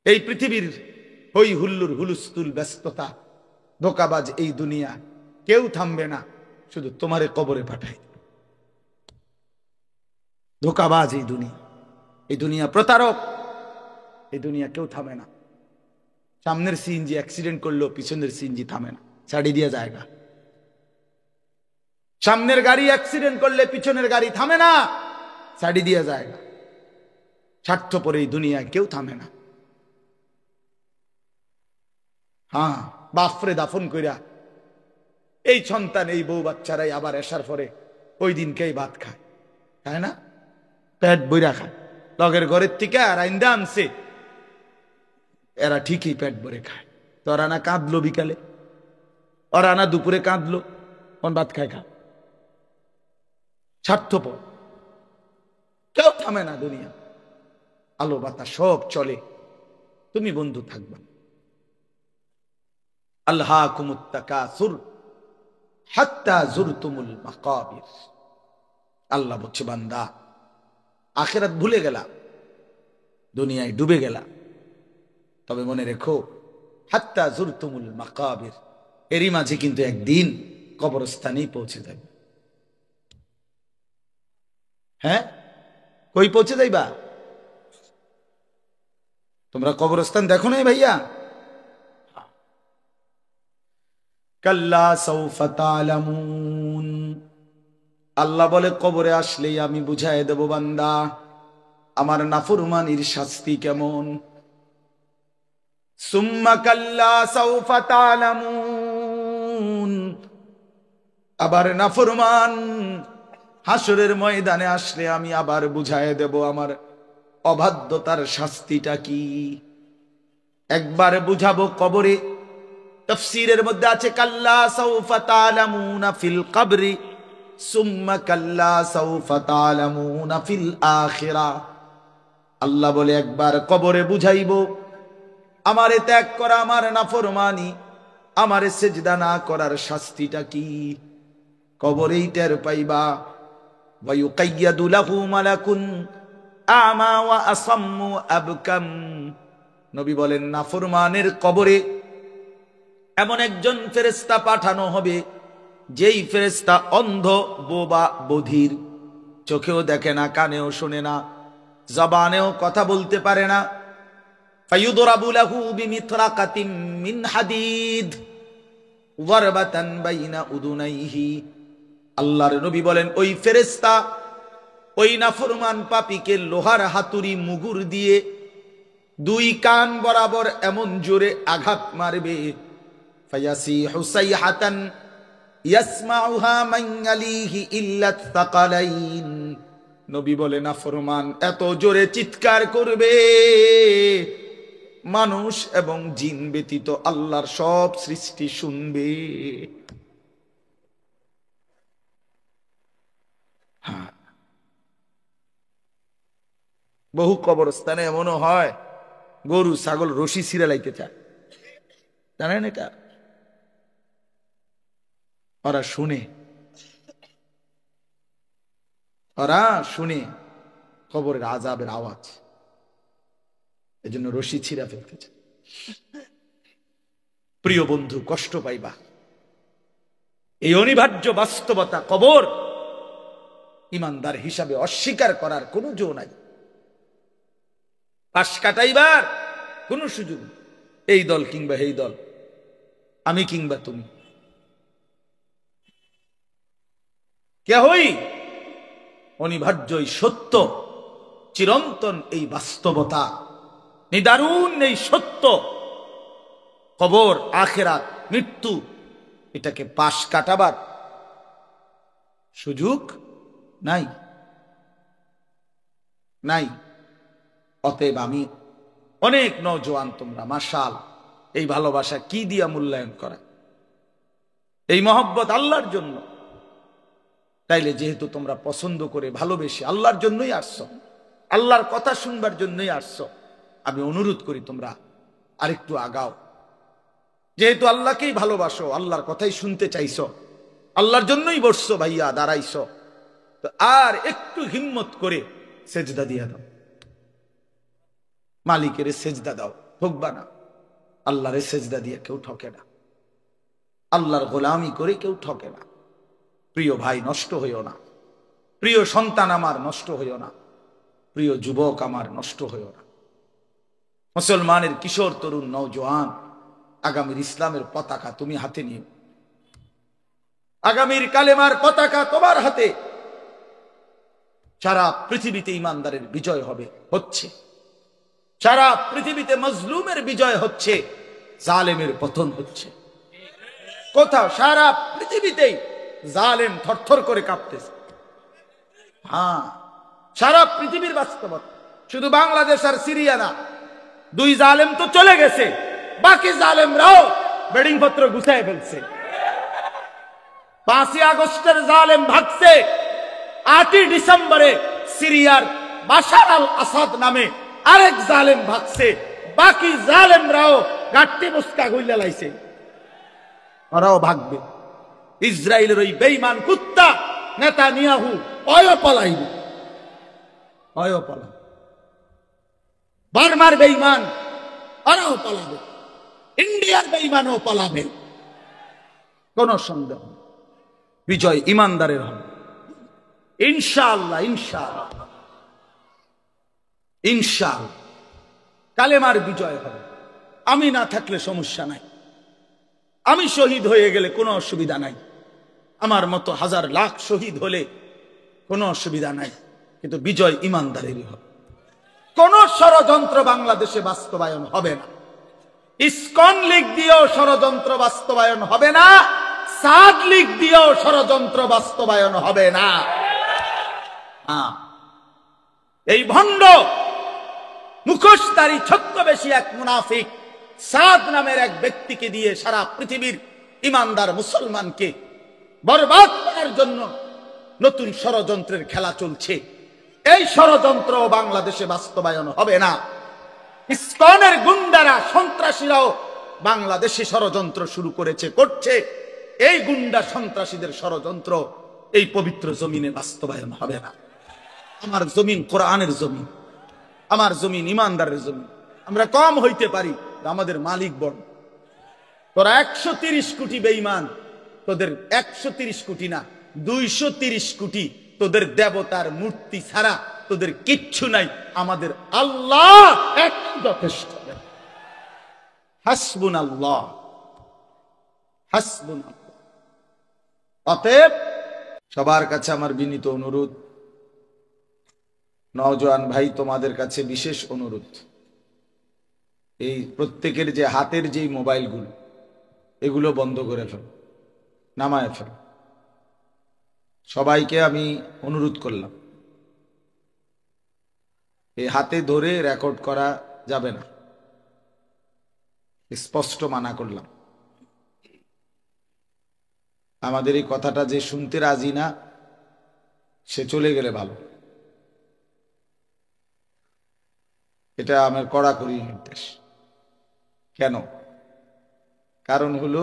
এই পৃথিবীর হই হুল্লুর হুলুস্থুল ব্যস্ততা, ধোকাবাজ এই দুনিয়া, কেউ থামবে না, শুধু তোমারে কবরে পাঠাই। ধোকাবাজ এই দুনিয়া প্রতারক, এই দুনিয়া কেউ থামে না। সামনের সিএনজি অ্যাক্সিডেন্ট করলো, পিছনের সিএনজি থামে না, ছাড়ি দিয়ে জায়গা। সামনের গাড়ি অ্যাক্সিডেন্ট করলে পিছনের গাড়ি থামে না, ছাড়ি দিয়ে জায়গা। স্বার্থপর এই দুনিয়ায় কেউ থামে না। হ্যাঁ, বাপরে দাফন কইরা এই সন্তান, এই বউ বাচ্চারাই আবার এসার পরে ওই দিনকেই ভাত খায়, তাই না? পেট বইরা খায়, লগের ঘরের থেকে আর আইন্দা আনছে, এরা ঠিকই পেট ভরে খায়। তো ওরা না কাঁদলো বিকালে, ওরা না দুপুরে কাঁদলো, কোন ভাত খায় খা। স্বার্থপর, কেউ থামে না দুনিয়া, আলো বাতাস সব চলে, তুমি বন্ধু থাকবা। আল্লাহাকুমুত তাকাসুর হাত্তা যুরতুমুল মাকাবির। আল্লাহ বলছে, বান্দা আখিরাত ভুলে গেলা, দুনিয়ায় ডুবে গেলা, তবে মনে রেখো হাত্তা যুরতুমুল মাকাবির, এরই মাঝে কিন্তু একদিন কবরস্থানেই পৌঁছে যাবে। হ্যাঁ, কই পৌঁছে যাইবা? তোমরা কবরস্থান দেখো নাই ভাইয়া? কাল্লা সাউফা তা'লামুন। আল্লাহ বলে, কবরে আসলেই আমি বুঝাই দেব বান্দা আমার নাফরমানির শাস্তি কেমন। সুম্মা কাল্লা সাউফা তা'লামুন। আবার নাফরমান হাসরের ময়দানে আসলে আমি আবার বুঝাই দেব আমার অবাধ্যতার শাস্তিটা কি। একবার বুঝাবো কবরে। তাফসীরের মধ্যে আছে কাল্লা সাউফা তা'লামুনা ফিল কবরি সুম্মা কাল্লা সাউফা তা'লামুনা ফিল আখিরাহ। আল্লাহ বলে, একবার কবরে বুঝাইব আমারে ত্যাগ করা, আমার নাফরমানি, আমারে সিজদা না করার শাস্তিটা কি। কবরেই টের পাইবা। ওয়া ইউকাইয়াদু লাহু মালাকুন আমা ওয়া আসাম্মু আবকাম। নবী বলেন, নাফরমানের কবরে এমন একজন ফেরেশতা পাঠানো হবে, যেই ফেরেশতা অন্ধ, বোবা, বধির, চোখেও দেখে না, কানেও শোনে না, জবানেও কথা বলতে পারে না। ফায়ুদরাবু লাহু বিমিতরাকাতিন মিন হাদিদ ওয়ারবাতান বাইনা উদুনাইহি। আল্লাহর নবী বলেন, ওই ফেরেশতা ওই নাফরমান পাপীকে লোহার হাতুড়ি মুগুর দিয়ে দুই কান বরাবর এমন জোরে আঘাত মারবে, ফায়াসিহু সাইহাতান ইয়াসমাউহা মান ইয়ালিহি ইল্লা তাকালাইন। নবী বলে, নাফরমান এত জোরে চিৎকার করবে, মানুষ এবং জিন ব্যতীত আল্লাহর সব সৃষ্টি শুনবে। বহু কবরস্থানে এমনও হয়, গরু ছাগল রশি ছিঁড়ে লাইতে চায়, জানেন এটা? ওরা শুনে, ওরা শুনে কবরের আযাবের আওয়াজ, এজন্য রশি ছিঁড়া ফেলতে চায়। প্রিয় বন্ধু, কষ্ট পাইবা, এই অনিবার্য বাস্তবতা কবর ইমানদার হিসাবে অস্বীকার করার কোনো জো নাই। পাশ কাটাইবার কোনো সুযোগ, এই দল কিংবা এই দল, আমি কিংবা তুমি, কেহই অনিবার্য এই সত্য, চিরন্তন এই বাস্তবতা, নিদারুণ এই সত্য, কবর, আখিরাত, মৃত্যু, এটাকে পাশ কাটাবার সুযোগ নাই, নাই। অতএব আমি অনেক নওজোয়ান, তোমরা মাশাআল্লাহ, এই ভালোবাসা কি দিয়া মূল্যায়ন করা, এই মহব্বত আল্লাহর জন্য। তাইলে যেহেতু তোমরা পছন্দ করে ভালোবেসে আল্লাহর জন্যই আসছো, আল্লাহর কথা শুনবার জন্যই আসছো, আমি অনুরোধ করি তোমরা আরেকটু আগাও। যেহেতু আল্লাহকেই ভালোবাসো, আল্লাহর কথাই শুনতে চাইছো, আল্লাহর জন্যই বসছো ভাইয়া, দাঁড়াইছো, তো আর একটু হিম্মত করে সেজদা দিয়ে দাও, মালিকের সেজদা দাও। ঠকবা না। আল্লাহর সেজদা দিয়ে কেউ ঠকে না, আল্লাহর গোলামি করে কেউ ঠকে না। প্রিয় ভাই, নষ্ট হইও না। প্রিয় সন্তান আমার, নষ্ট হইও না। প্রিয় যুবক আমার, নষ্ট হইও না। মুসলমানের কিশোর তরুণ নওজোয়ান, আগামীর ইসলামের পতাকা তুমি হাতে নিও। আগামীর কালেমার পতাকা তোমার হাতে। সারা পৃথিবীতে ইমানদারের বিজয় হবে, হচ্ছে। সারা পৃথিবীতে মজলুমের বিজয় হচ্ছে, জালেমের পতন হচ্ছে। কোথাও সারা পৃথিবীতেই জালেম থরথর করে কাঁপতেছে। হ্যাঁ, সারা পৃথিবীর বাস্তবতা, শুধু বাংলাদেশ আর সিরিয়া না। দুই জালেম তো চলে গেছে, বাকি জালেমরাও বেডিং পত্র গুছায় ফেলছে। 5ই আগস্টের জালেম ভাগছে, 8ই ডিসেম্বরে সিরিয়ার বাশার আল আসাদ নামে আরেক জালেম ভাগছে। বাকি জালেমরাও গাট্টি মুস্কা গইলা লাইছে, ওরাও ভাগবে। ইসরায়েলের ওই বেঈমান কুত্তা নেতানিয়াহু অয় পলাইবে, অয় পলাবে। বার্মার বেঈমান ওরাও পলাবে, ইন্ডিয়ার বেঈমানও পলাবে, কোন সন্দেহ। বিজয় ইমানদারের হবে ইনশাআল্লাহ, ইনশাআল্লাহ, ইনশাআল্লাহ। কালেমার বিজয় হবে। আমি না থাকলে সমস্যা নাই, আমি শহীদ হয়ে গেলে কোনো অসুবিধা নাই, আমার মতো হাজার লাখ শহীদ হলে কোনো অসুবিধা নাই, কিন্তু বিজয় ইমানদারেরই হবে। কোন ষড়যন্ত্র বাংলাদেশে বাস্তবায়ন হবে না। ইসকন লীগ দিয়েও ষড়যন্ত্র বাস্তবায়ন হবে না, সাদ লীগ দিয়েও ষড়যন্ত্র বাস্তবায়ন হবে না। এই ভণ্ড মুখোশধারী ছদ্মবেশী এক মুনাফিক সাদ নামের এক ব্যক্তিকে দিয়ে সারা পৃথিবীর ইমানদার মুসলমানকে বরবাদ করার জন্য নতুন ষড়যন্ত্রের খেলা চলছে। এই ষড়যন্ত্র বাংলাদেশে বাস্তবায়ন হবে না। ইসকনের গুন্ডারা, সন্ত্রাসীরাও বাংলাদেশে ষড়যন্ত্র শুরু করেছে, করছে। এই গুন্ডা সন্ত্রাসীদের ষড়যন্ত্র এই পবিত্র জমিনে বাস্তবায়ন হবে না। আমার জমিন কোরআনের জমিন, আমার জমিন ইমানদারের জমিন। আমরা কম হইতে পারি, আমাদের মালিক বড়। তোরা 130 কোটি বেঈমান, তোদের 130 কোটি না 230 কোটি, তোদের দেবতার মূর্তি ছাড়া তোদের কিচ্ছু নাই। আমাদের আল্লাহ এক যথেষ্ট। হাসবুনাল্লাহ, হাসবুনাল্লাহ। অতএব সবার কাছে আমার বিনীত অনুরোধ, নওজোয়ান ভাই তোমাদের কাছে বিশেষ অনুরোধ, এই প্রত্যেকের যে হাতের যেই মোবাইলগুলো, এগুলো বন্ধ করে ফেল, নামায় ফেল। সবাইকে আমি অনুরোধ করলাম, এই হাতে ধরে রেকর্ড করা যাবে না, স্পষ্ট মানা করলাম। আমাদের এই কথাটা যে শুনতে রাজি না, সে চলে গেলে ভালো। এটা আমার কড়াকড়ি নির্দেশ। কেন? কারণ হলো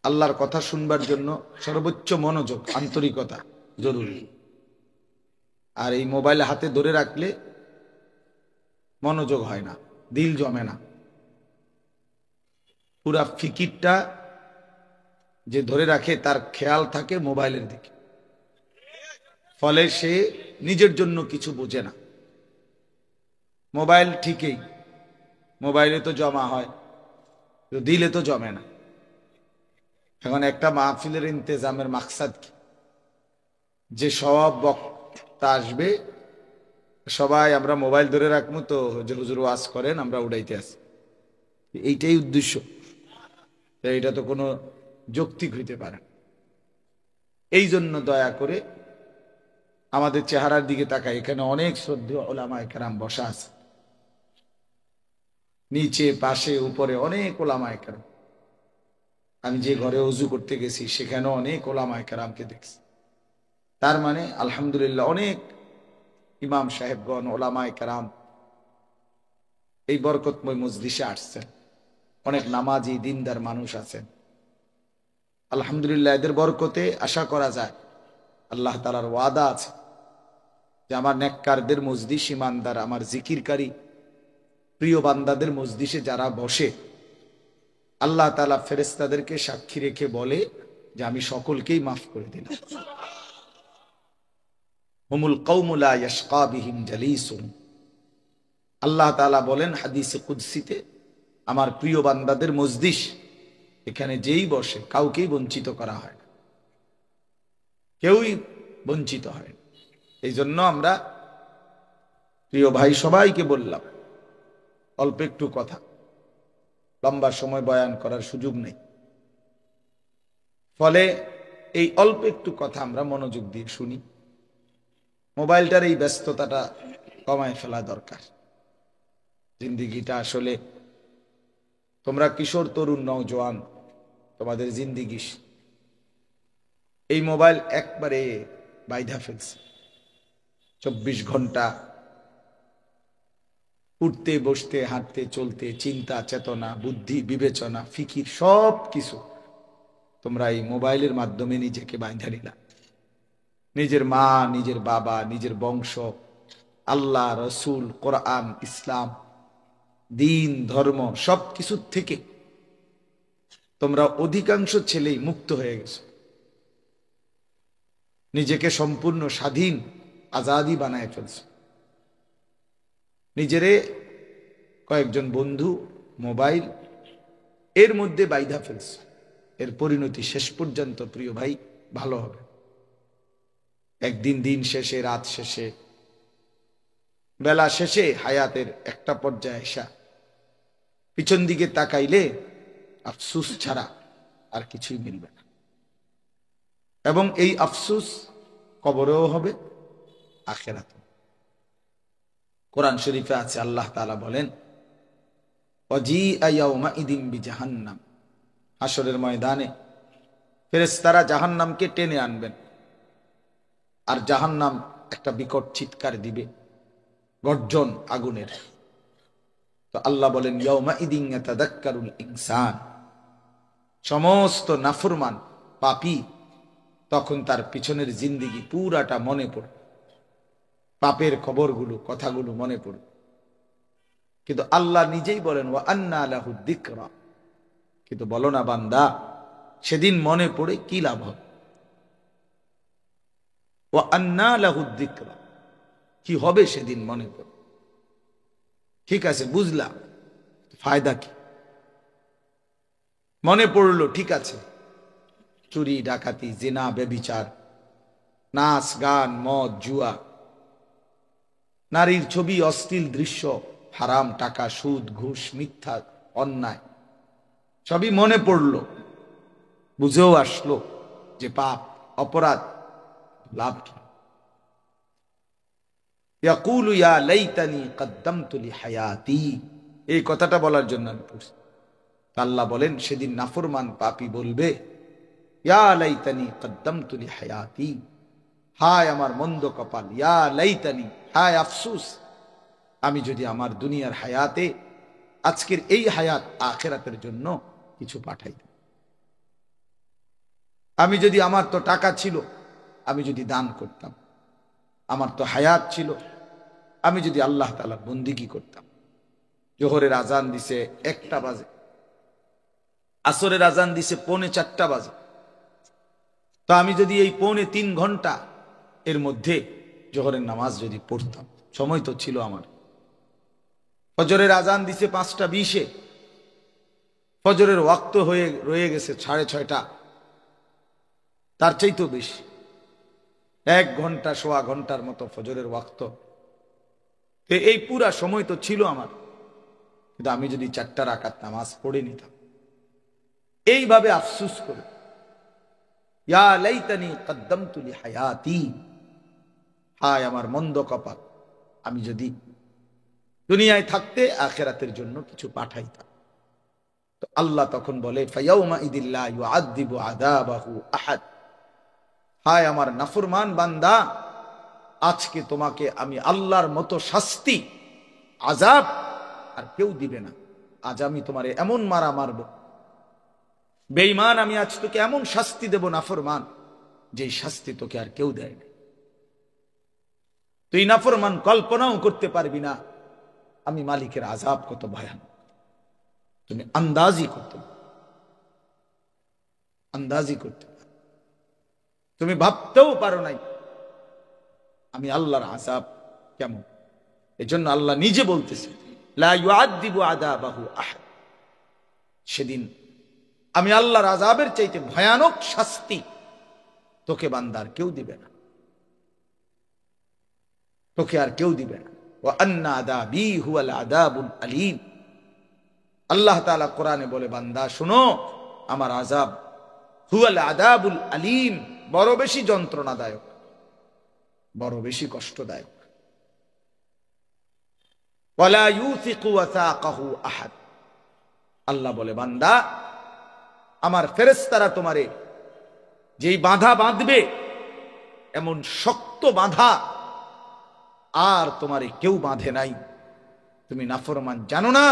আল্লাহর কথা শুনবার জন্য সর্বোচ্চ মনোযোগ, আন্তরিকতা জরুরি। আর এই মোবাইল হাতে ধরে রাখলে মনোযোগ হয় না, দিল জমে না। পুরা ফিকিরটা যে ধরে রাখে তার খেয়াল থাকে মোবাইলের দিকে, ফলে সে নিজের জন্য কিছু বোঝে না। মোবাইল ঠিকই, মোবাইলে তো জমা হয়, দিলে তো জমে না। এখন একটা মাহফিলের ইন্তেজামের মাকসাদ কি? যে সব বক্তা আসবে, সবাই আমরা মোবাইল ধরে রাখবো, তো হুজুর ওয়াজ করেন, আমরা উড়াইতে আসি, এইটাই উদ্দেশ্য। এইটা তো কোনো যৌক্তিক হইতে পারে। এই জন্য দয়া করে আমাদের চেহারার দিকে তাকাই। এখানে অনেক শ্রদ্ধেয় ওলামায়ে কেরাম বসা আছে, নিচে পাশে উপরে অনেক ওলামায়ে কেরাম। আমি যে ঘরে ওযু করতে গেছি সেখানেও অনেক ওলামায়ে কেরামকে দেখছি। তার মানে আলহামদুলিল্লাহ অনেক ইমাম সাহেবগণ, ওলামায়ে কেরাম এই বরকতময় মজলিসে আসছেন। অনেক নামাজি দিনদার মানুষ আছেন। আলহামদুলিল্লাহ এদের বরকতে আশা করা যায়, আল্লাহ তাআলার ওয়াদা আছে যে আমার নেককারদের মজলিস, ইমানদার, আমার জিকিরকারী প্রিয় বান্দাদের মজলিসে যারা বসে, আল্লাহ তাআলা ফেরেশতাদেরকে সাক্ষী রেখে বলে যে আমি সকলকেই মাফ করে দিলাম। হুমুল কওমু লা ইয়াশকা বিহিম জালিসুন। আল্লাহ তাআলা বলেন হাদিসে কুদসিতে, আমার প্রিয় বান্দাদের মজলিস, এখানে যেই বসে কাউকেই বঞ্চিত করা হয় না, কেউই বঞ্চিত হয় না। এই জন্য আমরা প্রিয় ভাই সবাইকে বললাম, অল্প একটু কথা, লম্বা সময় বয়ান করার সুযোগ নেই, ফলে এই অল্প একটু কথা আমরা মনোযোগ দিয়ে শুনি। মোবাইলটার এই ব্যস্ততাটা কমায় ফেলা দরকার। জিন্দিগিটা আসলে, তোমরা কিশোর তরুণ নওজোয়ান, তোমাদের জিন্দিগি এই মোবাইল একবারে বাইধা ফেলছে। 24 ঘন্টা উঠতে বসতে হাঁটতে চলতে চিন্তা চেতনা বুদ্ধি বিবেচনা ফিকির সব কিছু তোমরা এই মোবাইলের মাধ্যমে নিজেকে বাইধা নিলা। নিজের মা, নিজের বাবা, নিজের বংশ, আল্লাহ, রসুল, কোরআন, ইসলাম, দিন, ধর্ম সব কিছুর থেকে তোমরা অধিকাংশ ছেলেই মুক্ত হয়ে গেছো। নিজেকে সম্পূর্ণ স্বাধীন আজাদি বানায় ফেলছো। নিজেরে কয়েকজন বন্ধু, মোবাইল এর মধ্যে বাইধা ফেলছো। এর পরিণতি শেষ পর্যন্ত প্রিয় ভাই ভালো হবে। একদিন দিন শেষে, রাত শেষে, বেলা শেষে, হায়াতের একটা পর্যায়ে এসা পিছন দিকে তাকাইলে আফসুস ছাড়া আর কিছুই মিলবে না। এবং এই আফসুস কবরেও হবে, আখিরাতে। কোরআন শরীফে আছে, আল্লাহ তাআলা বলেন ওয়াজিআ ইয়াউমাইদিন বিজাহান্নাম। হাসরের ময়দানে ফেরেশতারা জাহান্নামকে টেনে আনবেন, আর জাহান্নাম একটা বিকট চিৎকার দিবে, গর্জন আগুনের। তো আল্লাহ বলেন ইয়াউমাইদিন ইয়াতাযাক্কারুল ইনসান। সমস্ত নাফরমান পাপী তখন তার পিছনের জিন্দেগি পুরাটা মনে পড়ে, পাপের খবরগুলো, কথাগুলো মনে পড়ে। কিন্তু আল্লাহ নিজেই বলেন ওয়া আন্না লাহু যিকরা। কিন্তু বলো না বান্দা, সেদিন মনে পড়ে কি লাভ হবে? ওয়া আন্না লাহু যিকরা, কি হবে সেদিন মনে পড়ে? ঠিক আছে, বুঝলাম, ফায়দা কি? মনে পড়লো, ঠিক আছে, চুরি ডাকাতি জিনা ব্যভিচার নাচ গান মদ জুয়া নারীর ছবি অশ্লীল দৃশ্য হারাম টাকা সুদ ঘুষ মিথ্যা অন্যায় সবই মনে পড়লো, বুঝেও আসলো যে পাপ অপরাধ, লাভ কি? ইয়াকুলু ইয়া লাইতানি কদ্দামতু লিহায়াতি। এই কথাটা বলার জন্য আমি পড়ছি। আল্লাহ বলেন সেদিন নাফরমান পাপী বলবে ইয়া লাইতানি কদ্দামতু লিহায়াতি, হায় আমার মন্দ কপাল, ইয়া লাইতানি, হায় আফসুস, আমি যদি আমার দুনিয়ার হায়াতে আজকের এই হায়াত আখিরাতের জন্য কিছু পাঠাইতাম। আমি যদি, আমার তো টাকা ছিল, আমি যদি দান করতাম, আমার তো হায়াত ছিল, আমি যদি আল্লাহ তাআলার বন্দেগী করতাম। জোহরের আজান দিছে 1টা বাজে, আসরের আজান দিছে 3:45 বাজে, তো আমি যদি এই 3.25 ঘন্টা এর মধ্যে জোহরের নামাজ যদি পড়তাম, সময় তো ছিল আমার। ফজরের আজান দিছে 5:20, ফজরের ওয়াক্ত হয়ে রয়ে গেছে 6:30, তার চাইতেও বেশি, 1 ঘন্টা সোয়া ঘন্টার মতো ফজরের ওয়াক্ত। এই পুরা সময় তো ছিল আমার, কিন্তু আমি যদি 4টা রাকাত নামাজ পড়ে নিতাম, এইভাবে আফসুস করে ইয়া লাইতানি কদ্দামতু লিহায়াতি, হায় আমার মন্দ কপাল, আমি যদি দুনিয়ায় থাকতে আখিরাতের জন্য কিছু পাঠাইতাম। তো আল্লাহ তখন বলে ফায়াউমা ইদিল্লা ইউআযযিবু আযাবাহু আহাদ, হায় আমার নাফরমান বান্দা, আজকে তোমাকে আমি আল্লাহর মতো শাস্তি আযাব আর কেউ দিবে না। আজ আমি তোমারে এমন মারা মারব, বেঈমান, আমি আজ তোকে এমন শাস্তি দেব নাফরমান, যেই শাস্তি তোকে আর কেউ দেয় না। তুই নাফরমান কল্পনাও করতে পারবি না আমি মালিকের আযাব কত ভয়ানক তুমি আন্দাজি করতে তুমি ভাবতেও পারো নাই আমি আল্লাহর আযাব কেমন। এজন্য আল্লাহ নিজে বলতেছে লা ইউআযযিবু আযাবাহু আহাদ, সেদিন আমি আল্লাহর আযাবের চাইতে ভয়ানক শাস্তি তোকে বান্দার কেউ দিবে না, তোকে আর কেউ দিবে না। ওয়া আন্না আযাবি হুয়াল আযাবুল আলীম, আল্লাহ তাআলা কোরআনে বলে বান্দা শুনো আমার আযাব হুয়াল আযাবুল আলীম, বড় বেশি যন্ত্রণাদায়ক, বড় বেশি কষ্টদায়ক। ওয়ালা ইউসিকু ওয়াসাকাহু আহাদ, আল্লাহ বলে বান্দা আমার ফেরেশতারা তোমারে যেই বাঁধা বাঁধবে এমন শক্ত বাঁধা আর তোমারে কেউ বাঁধে নাই। তুমি নাফরমান জানো না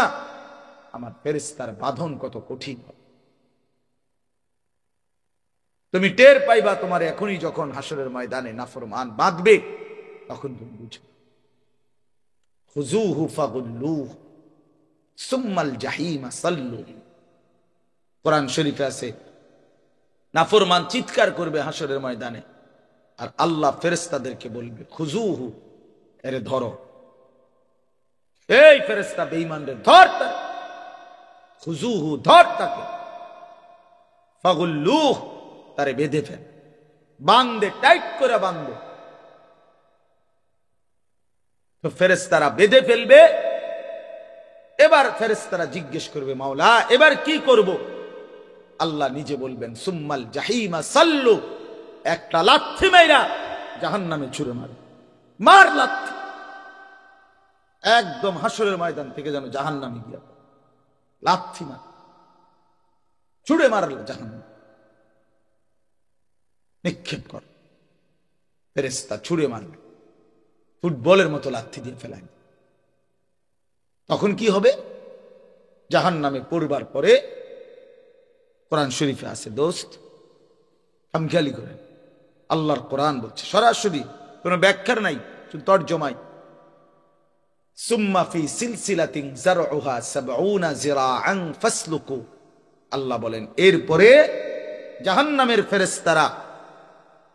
আমার ফেরেশতার বাঁধন কত কঠিন। তুমি টের পাইবা তোমার এখনই যখন হাসরের ময়দানে নাফরমান বাঁধবে তখন তুমি বুঝবে। খুযুহু ফাগুল্লুহু সুম্মাল জাহিমা সাল্লু, কোরআন শরীফে আছে নাফরমান চিৎকার করবে হাসরের ময়দানে আর আল্লাহ ফেরেশতাদেরকে বলবে খুযুহু, এরে ধরো, এই ফেরেশতা বেঈমানরে ধর, খুযুহু ধর তাকে, ফাগুল্লুহু তারে বেঁধে ফেল, বাঁধে, টাইট করে বাঁধে। তো ফেরেশতারা বেঁধে ফেলবে। এবার ফেরেশতারা জিজ্ঞেস করবে মাওলা এবার কি করব? আল্লাহ নিজে বলবেন সুম্মাল জাহিমা সাল্লু, একটা লাথি মাইরা জাহান্নামে ছুঁড়ে মার, মার লাথি, একদম হাসরের ময়দান থেকে যেন জাহান্নামে গিয়া লাথি মার, ছুঁড়ে মারল জাহান্নাম, নিক্ষেপ কর। ফেরেশতা ছুঁড়ে মারবে, ফুটবলের মতো লাথি দিয়ে ফেলাই। তখন কি হবে? জাহান্নামে পড়বার পরে কোরআন শরীফে আছে দোস্ত, খামখেয়ালি করেন, আল্লাহর কোরআন বলছে সরাসরি, কোনো ব্যাখ্যার নাই, শুধু তর্জমাই। সুম্মা ফি সিলসিলাতিন যারউহা ৭০ যিরাআন ফাসলুকু, আল্লাহ বলেন এরপরে জাহান্নামের ফেরেশতারা,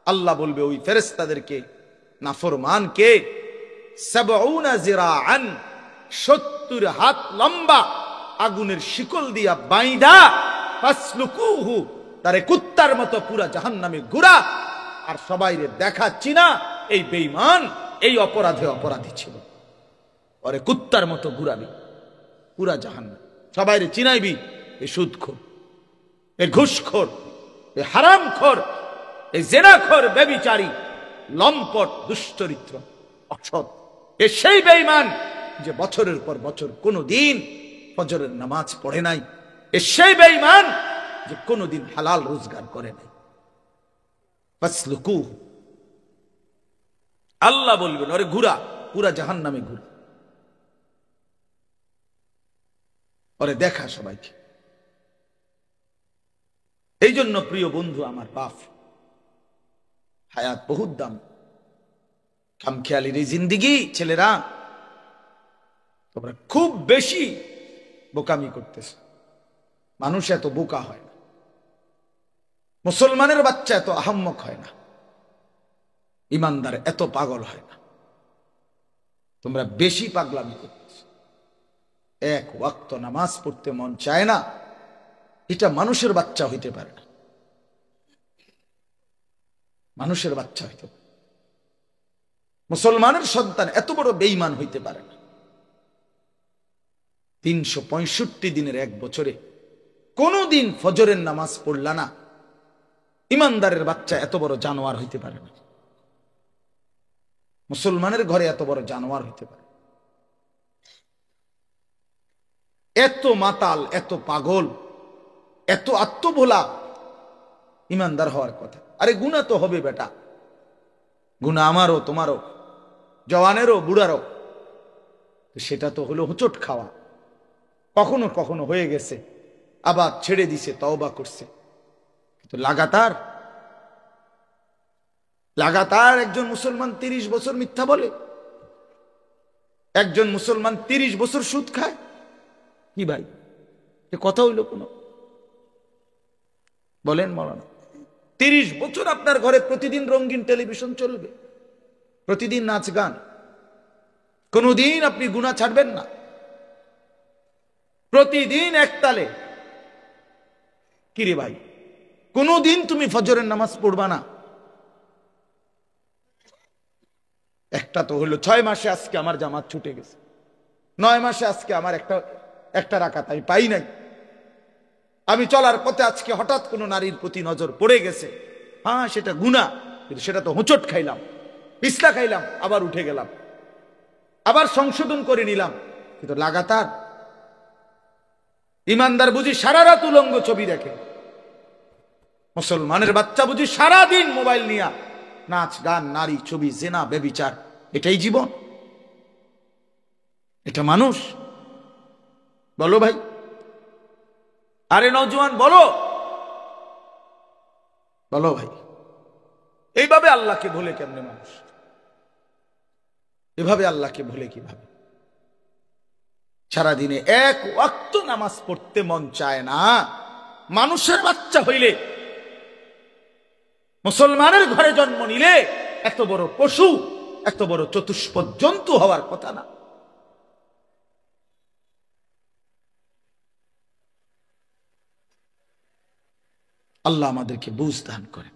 আল্লাহ বলবে ওই ফেরেশতাদেরকে, নাফরমানকে ৭০ যিরাআন ৭০ হাত লম্বা আগুনের শিকল দিয়া বাইঁধা, ফাসলুকুহু তারে কুত্তার মতো পুরা জাহান্নামে ঘুরা, আর সবাইরে দেখাচ্ছি না এই বেঈমান এই অপরাধে অপরাধী ছিল, ওরে কুত্তার মতো ঘুরাবি পুরা জাহান্নাম, সবাইরে চিনাইবি এ সুদখোর, এ ঘুষখোর, এ হারামখোর, এ জেনাখোর, ব্যভিচারী, লম্পট, দুশ্চরিত্র, অসৎ, এ সেই বেঈমান যে বছরের পর বছর কোনোদিন ফজরের নামাজ পড়ে নাই, এ সেই বেঈমান যে কোনোদিন হালাল রোজগার করে নাই। ফাসলুকুহু, আল্লাহ বলবেন ওরে ঘুরা, পুরা জাহান্নামে ঘুরা, ওরে দেখা সবাইকে। এই জন্য প্রিয় বন্ধু আমার বাপ, হায়াত বহুত দাম, খামখেয়ালির এই জিন্দিগি, ছেলেরা তোমরা খুব বেশি বোকামি করতেছ। মানুষ এত বোকা হয় না, মুসলমানের বাচ্চা এত আহাম্মক হয় না, ইমানদার এত পাগল হয় না। তোমরা বেশি পাগলামি করতেছ। এক ওয়াক্ত নামাজ পড়তে মন চায় না, এটা মানুষের বাচ্চা হইতে পারে না, মানুষের বাচ্চা হইতে পারে। মুসলমানের সন্তান এত বড় বেঈমান হইতে পারে না। ৩৬৫ দিনের এক বছরে কোনদিন ফজরের নামাজ পড়লা না, ইমানদারের বাচ্চা এত বড় জানোয়ার হইতে পারে না, মুসলমানের ঘরে এত বড় জানোয়ার হইতে পারে। এত মাতাল, এত পাগল, এত আত্মভোলা ইমানদার হওয়ার কথা। আরে গুনাহ তো হবে বেটা, গুনাহ আমারও তোমারও, জওয়ানেরও বুড়ারও, সেটা তো হলো হোঁচট খাওয়া। কখনো কখনো হয়ে গেছে, আবার ছেড়ে দিছে, তওবা করছে, কিন্তু লাগাতার একজন মুসলমান ৩০ বছর মিথ্যা বলে, একজন মুসলমান 30 বছর সুদ খায়? কি ভাই, এ কথা হইল কোনো? বলেন মৌলানা, 30 বছর আপনার ঘরে প্রতিদিন রঙিন টেলিভিশন চলবে, প্রতিদিন নাচ গান, কোনদিন আপনি গুনাহ ছাড়বেন না, প্রতিদিন একতালে। কিরে ভাই, কোনদিন তুমি ফজরের নামাজ পড়বা না? একটা তো হলো 6 মাসে আজকে আমার জামাত ছুটে গেছে, 9 মাসে আজকে আমার একটা রাকাত আমি পাই নাই, আমি চলার পথে আজকে হঠাৎ কোনো নারীর প্রতি নজর পড়ে গেছে, হ্যাঁ সেটা গুনাহ, কিন্তু সেটা তো হোঁচট খাইলাম, পিছলা খাইলাম, আবার উঠে গেলাম, আবার সংশোধন করে নিলাম। কিন্তু লাগাতার ইমানদার বুঝি সারা রাত উলঙ্গ ছবি দেখে, মুসলমানের বাচ্চা বুঝি সারা দিন মোবাইল নিয়ে নাচ গান, নারী, ছবি, জেনা, ব্যভিচার, এটাই জীবন? এটা মানুষ? বলো ভাই, আরে নওজোয়ান বলো, বলো ভাই, এইভাবে আল্লাহকে ভুলে কেমনে মানুষ? এভাবে আল্লাহকে ভুলে কিভাবে? সারাদিনে এক ওয়াক্ত নামাজ পড়তে মন চায় না। মানুষের বাচ্চা হইলে, মুসলমানের ঘরে জন্ম নিলে এত বড় পশু, এত বড় চতুষ্পদ জন্তু হওয়ার কথা না। আল্লাহ আমাদেরকে বুঝ দান করে।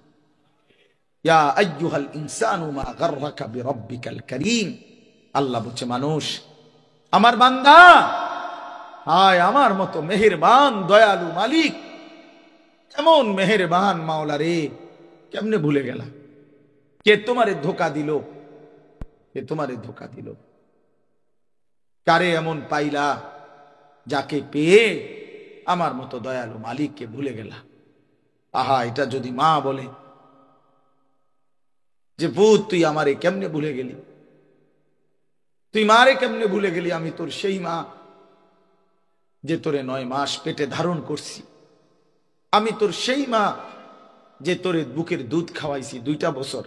ইয়া আইয়ুহাল ইনসানু মা গাররাকা বিরাব্বিকাল কারীম। আল্লাহ বলছে, মানুষ, আমার বান্দা, হায় আমার মতো মেহেরবান দয়ালু মালিক, এমন মেহেরবান মাওলা রে, কেমনে ভুলে গেলা? কে তোমারে ধোঁকা দিল? কে তোমারে ধোঁকা দিল? কারে এমন পাইলা যাকে পেয়ে আমার মতো দয়ালু মালিককে ভুলে গেলা? আহা, এটা যদি মা বলে যে পুত তুই আমারে কেমনে ভুলে গেলি, তুই মারে কেমনে ভুলে গেলি? আমি তোর সেই মা যে তোরে 9 মাস পেটে ধারণ করছি, আমি তোর সেই মা যে তোরে বুকের দুধ খাওয়াইছি 2টা বছর,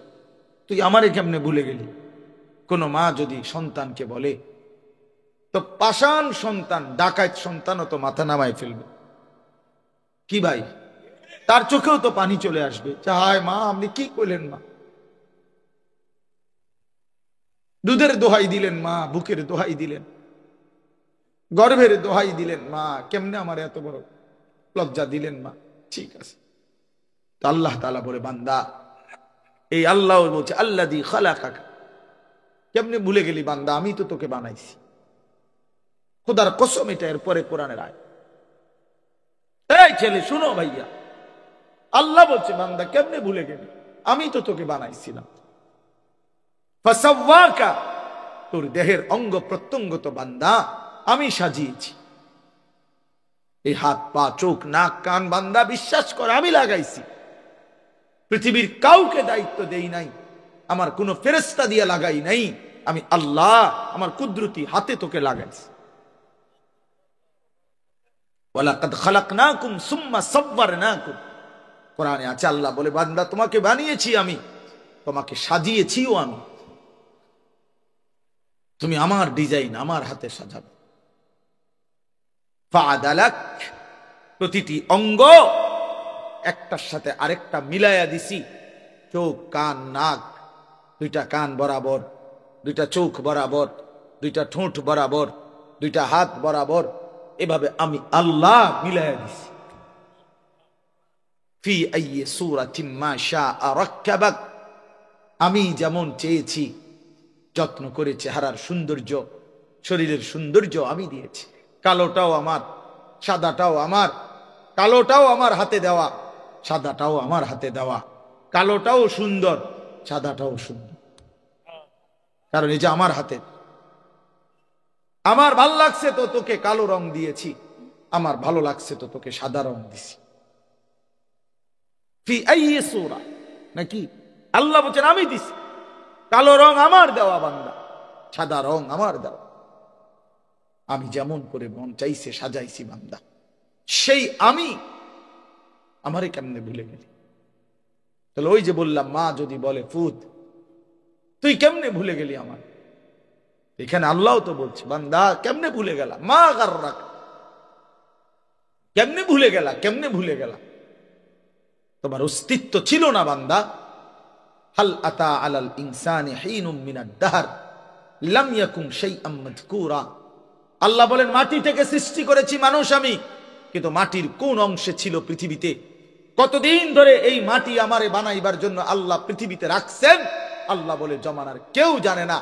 তুই আমারে কেমনে ভুলে গেলি? কোন মা যদি সন্তানকে বলে, তো পাষাণ সন্তান, ডাকাত সন্তানও তো মাথা নামায় ফেলবে। কি ভাই, তার চোখেও তো পানি চলে আসবে, হায় মা আপনি কি করলেন? মা দুধের দোহাই দিলেন, মা বুকের দোহাই দিলেন, গর্ভের দোহাই দিলেন, মা কেমনে আমার এত বড় লজ্জা দিলেন? মা ঠিক আছে। তো আল্লাহ তাআলা বলে, বান্দা, এই আল্লাহ বলছে আল্লাযী খালাকাকা, কেমনে ভুলে গেলি বান্দা? আমি তো তোকে বানাইছি। খোদার কসম, এটা এর পরে কোরআনের আয়াত। এই ছেলে শুনো ভাইয়া, আল্লাহ বলছে, বান্দা কেমনে ভুলে গেলি? আমি তো তোকে বানাইছিলাম। ফাসাওয়াকা, তোর দেহের অঙ্গ প্রত্যঙ্গ তো বান্দা আমি সাজিয়েছি। এই হাত পা চোখ নাক কান বান্দা বিশ্বাস করে আমি লাগাইছি। পৃথিবীর কাউকে দায়িত্ব দেই নাই, আমার কোনো ফেরেশতা দিয়ে লাগাই নাই, আমি আল্লাহ আমার কুদরতি হাতে তোকে লাগাইছি। ওয়ালাকাদ খালাকনাকুম সুম্মা সাওয়ারনাকুম, কোরআনে আছে, আল্লাহ বলে, বান্দা তোমাকে বানিয়েছি আমি, তোমাকে সাজিয়েছিও আমি, তুমি আমার ডিজাইন আমার হাতে সাজাবে। ফাআদালাক, প্রতিটি অঙ্গ একটার সাথে আরেকটা মিলাইয়া দিছি। চোখ কান নাক, 2টা কান বরাবর, 2টা চোখ বরাবর, 2টা ঠোঁট বরাবর, 2টা হাত বরাবর, এভাবে আমি আল্লাহ মিলাইয়া দিছি। ফি আইয়ি সূরাতিন মা শাআ রাক্কাবাক, আমি যেমন চেয়েছি যত্ন করে চেহারার সৌন্দর্য, শরীরের সৌন্দর্য আমি দিয়েছি। কালোটাও আমার, সাদাটাও আমার, কালোটাও আমার হাতে দেওয়া, সাদাটাও আমার হাতে দেওয়া, কালোটাও সুন্দর, সাদাটাও সুন্দর, কারণ এই যে আমার হাতে। আমার ভালো লাগছে তো তোকে কালো রং দিয়েছি, আমার ভালো লাগছে তো তোকে সাদা রং দিছি। ফি আইয়ি সূরা, নাকি আল্লাহ বলেন আমি দিছি। কালো রং আমার দেওয়া বান্দা, সাদা রং আমার দেওয়া, আমি যেমন করে মন চাইছে সাজাইছি বান্দা। সেই আমি আমারে কেমনে ভুলে গেলি? তাহলে ওই যে বললাম, মা যদি বলে, পুত তুই কেমনে ভুলে গেলি আমার, এখানে আল্লাহ তো বলছে, বান্দা কেমনে ভুলে গেলা, মা গাররাক, কেমনে ভুলে গেলা, কেমনে ভুলে গেলা, তোমার অস্তিত্ব ছিল না বান্দা। হাল আতা আলাল ইনসানি হিনুম মিনাদ দাহর লাম ইয়াকুম শাইআম মাযকুরা। আল্লাহ বলেন, মাটি থেকে সৃষ্টি করেছি মানুষ আমি, কিন্তু মাটির কোন অংশে ছিল পৃথিবীতে, কতদিন ধরে এই মাটি আমারে বানাইবার জন্য আল্লাহ পৃথিবীতে রাখছেন, আল্লাহ বলে জমানার কেউ জানে না।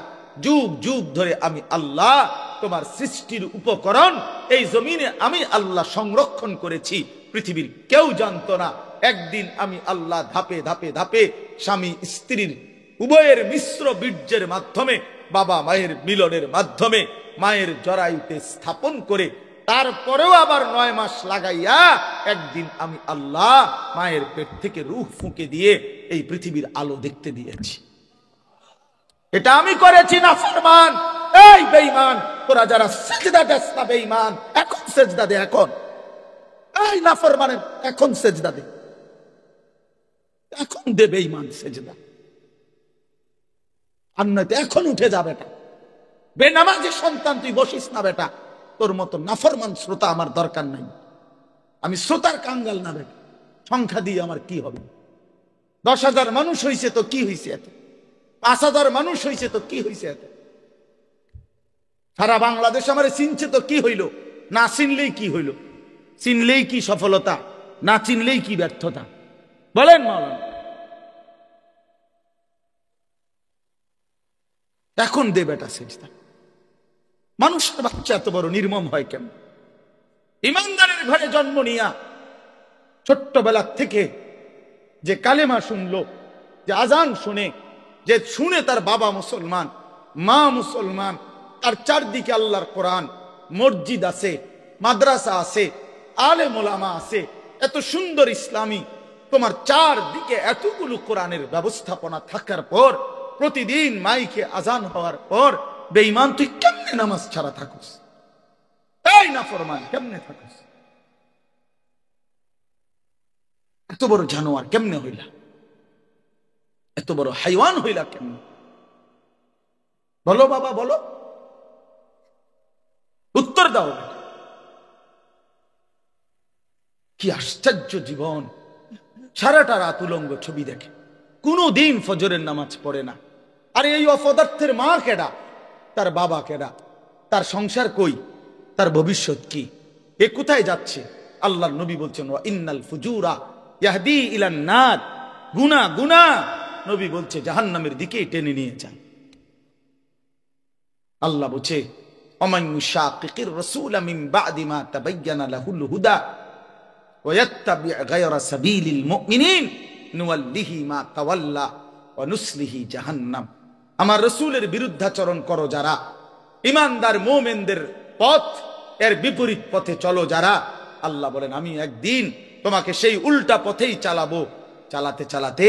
যুগ যুগ ধরে আমি আল্লাহ তোমার সৃষ্টির উপকরণ এই জমিনে আমি আল্লাহ সংরক্ষণ করেছি, পৃথিবীর কেউ জানতো না। একদিন আমি আল্লাহ ধাপে ধাপে ধাপে স্বামী স্ত্রীর উভয়ের মিশ্র বীর্যের মাধ্যমে, বাবা মায়ের মিলনের মাধ্যমে মায়ের জরায়ুতে স্থাপন করে, তারপরেও আবার 9 মাস লাগাইয়া একদিন আমি আল্লাহ মায়ের পেট থেকে রূহ ফুঁকে দিয়ে এই পৃথিবীর আলো দেখতে দিয়েছি। এটা আমি করেছি নাফরমান। এই বেঈমান, তোরা যারা সিজদা দেস না বেঈমান, এখন সিজদা দে, এখন। এই নাফরমানের এখন সিজদা দে, এখন দে বেঈমান সিজদা, আর নয়তো এখন উঠে যা বেটা। বেনামাজি সন্তান তুই বসিস না বেটা, তোর মতো নাফরমান শ্রোতা আমার দরকার নাই। আমি শ্রোতার কাঙ্গাল না বেটা, সংখ্যা দিয়ে আমার কি হবে? 10,000 মানুষ হইছে তো কি হইছে এত? 5,000 মানুষ হইছে তো কি হইছে এত? সারা বাংলাদেশ আমারে চিনছে তো কি হইল? না চিনলেই কি হইল? চিনলেই কি সফলতা, না চিনলেই কি ব্যর্থতা? বলেন মাওলানা। এখন দে বেটা সিজদা। মানুষের বাচ্চা এত বড় নির্মম হয় কেন? ইমানদারের ঘরে জন্ম নিয়া ছোট্টবেলা থেকে যে কালেমা শুনলো, যে আজান শুনে, যে শুনে তার বাবা মুসলমান, মা মুসলমান, তার চারদিকে আল্লাহর কোরআন, মসজিদ আছে, মাদ্রাসা আছে, আলেম ওলামা আছে, এত সুন্দর ইসলামী তোমার চারদিকে এতগুলো কোরআনের ব্যবস্থাপনা থাকার পর, প্রতিদিন মাইকে আজান হওয়ার পর বেঈমান তুই কেমনে নামাজ ছাড়া থাকুস? এই নাফরমান কেমনে থাকুস? এত বড় জানোয়ার কেমনে হইলা? এত বড় হাইওয়ান হইলা কেমনে? বলো বাবা, বলো, উত্তর দাও। কি আশ্চর্য জীবন! সারাটা রাত উলঙ্গ ছবি দেখে, কোনদিন ফজরের নামাজ পড়ে না। আরে এই অপদার্থের মা কেডা? তার বাবা কেডা? তার সংসার কই? তার ভবিষ্যৎ কি? এ কোথায় যাচ্ছে? আল্লাহর নবী বলছেন, ওয়া ইন্নাল ফুজুরা ইয়াহদি ইলান নার। গুনাহ, গুনাহ নবী বলছে জাহান্নামের দিকে টেনে নিয়ে যায়। আল্লাহ বলছে, ওমান ইউশাকিকির রাসূলা মিন বাদি মা তাবায়্যানা লাহুল হুদা ওয়া ইয়াত্তাবি' গায়রা সাবিলিল মুমিনিন নুওয়াল্লিহি মা তাওয়াল্লা ওয়া নুসলিহি জাহান্নাম। আমার রাসূলের বিরুদ্ধাচরণ করো যারা, ঈমানদার মুমিনদের পথ এর বিপরীত পথে চলো যারা, আল্লাহ বলেন আমি একদিন তোমাকে সেই উল্টা পথেই চালাবো। চালাতে চালাতে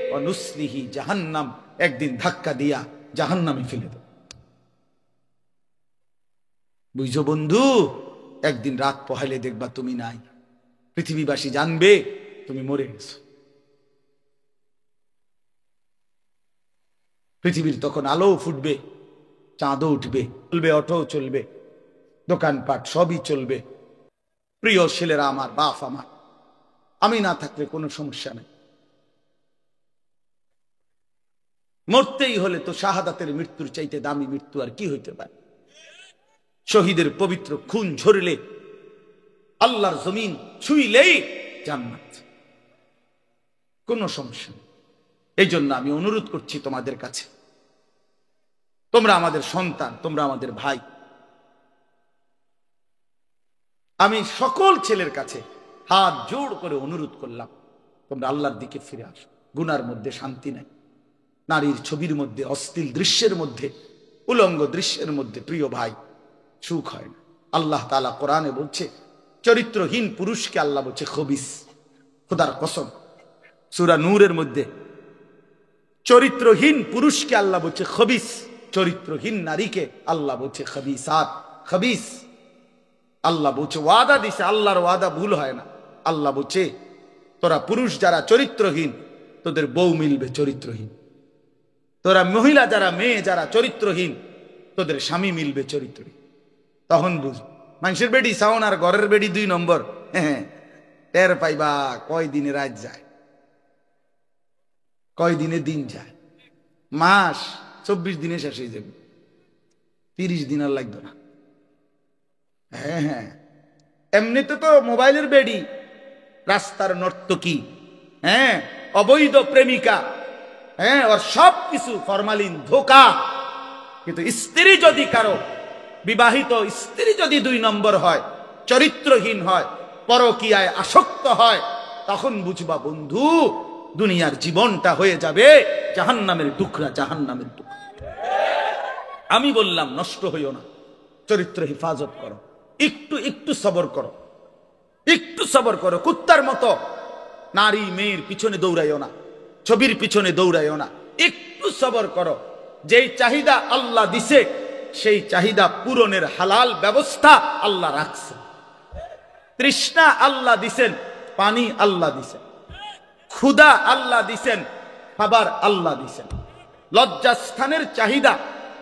ওয়া নুসলিহি জাহান্নাম, একদিন ধাক্কা দিয়া জাহান্নামে ফেলে দেব। বুঝছো বন্ধু? একদিন রাত পোহাইলে দেখবা তুমি নাই, পৃথিবীবাসী জানবে তুমি মরে গেছো। পৃথিবীর তখন আলো ফুটবে, চাঁদও উঠবে, চলবে, অটো চলবে, দোকানপাট সবই চলবে। প্রিয় ছেলেরা আমার, বাপ আমার, আমি না থাকলে কোনো সমস্যা নেই। মরতেই হলে তো শাহাদাতের মৃত্যুর চাইতে দামি মৃত্যু আর কি হইতে পারে? শহীদের পবিত্র খুন ঝরলে, আল্লাহর জমিন ছুঁইলেই জান্নাত, কোনো সমস্যা নেই। এই জন্য আমি অনুরোধ করছি তোমাদের কাছে, তোমরা আমাদের সন্তান, তোমরা আমাদের ভাই। আমি সকল ছেলের কাছে হাত জোড় করে অনুরোধ করলাম, তোমরা আল্লাহর দিকে ফিরে আসো। গুনার মধ্যে শান্তি নাই, নারীর ছবির মধ্যে, অশ্লীল দৃশ্যের মধ্যে, উলঙ্গ দৃশ্যের মধ্যে প্রিয় ভাই সুখ হয় না। আল্লাহ তাআলা কোরআনে বলছে, চরিত্রহীন পুরুষকে আল্লাহ বলছে খবিস। খোদার কসম, সূরা নূরের মধ্যে চরিত্রহীন পুরুষকে আল্লাহ বলছে খবিস, চরিত্রহীন নারীকে আল্লাহ বলছে খবিসাত, খবিস। আল্লাহ বলছে, ওয়াদা দিছে, আল্লাহর ওয়াদা ভুল হয় না। আল্লাহ বলছে, তোরা পুরুষ যারা চরিত্রহীন, তোদের বউ মিলবে চরিত্রহীন। তোরা মহিলা যারা, মেয়ে যারা চরিত্রহীন, তোদের স্বামী মিলবে চরিত্রে, তখন বুঝ। মানুষের বেডি সাউন আর ঘরের বেডি 2 নম্বর, হ্যাঁ, টের পাইবা কয় দিনে রাত যায়, কয় দিনে দিন যায়। মাস 24 দিনে শেষ হয়ে যাবে, 30 দিন আর লাগবে না। হ্যাঁ হ্যাঁ, এমনিতে তো মোবাইলের বেডি, রাস্তার নর্তকী, হ্যাঁ, অবৈধ প্রেমিকা, হ্যাঁ, ওর সব কিছু ফরমালিন, ধোকা। কিন্তু স্ত্রী যদি কারো, বিবাহিত স্ত্রী যদি 2 নম্বর হয়, চরিত্রহীন হয়, পরকীয়ায় আসক্ত হয়, তখন বুঝবা বন্ধু দুনিয়ার জীবনটা হয়ে যাবে জাহান্নামের টুকরা, জাহান্নামের টুকরা। আমি বললাম নষ্ট হইও না, চরিত্র হেফাজত করো, একটু একটু সবর করো, একটু সবর করো। কুত্তার মতো নারী মেয়ের পিছনে দৌড়াইও না, ছবির পিছনে দৌড়াইও না, একটু সবর করো। যেই চাহিদা আল্লাহ দিছে সেই চাহিদা পূরণের হালাল ব্যবস্থা আল্লাহ রাখছে। তৃষ্ণা আল্লাহ দিছেন, পানি আল্লাহ দিছেন, ক্ষুধা আল্লাহ দিছেন, খাবার আল্লাহ দিছেন, লজ্জাস্থানের চাহিদা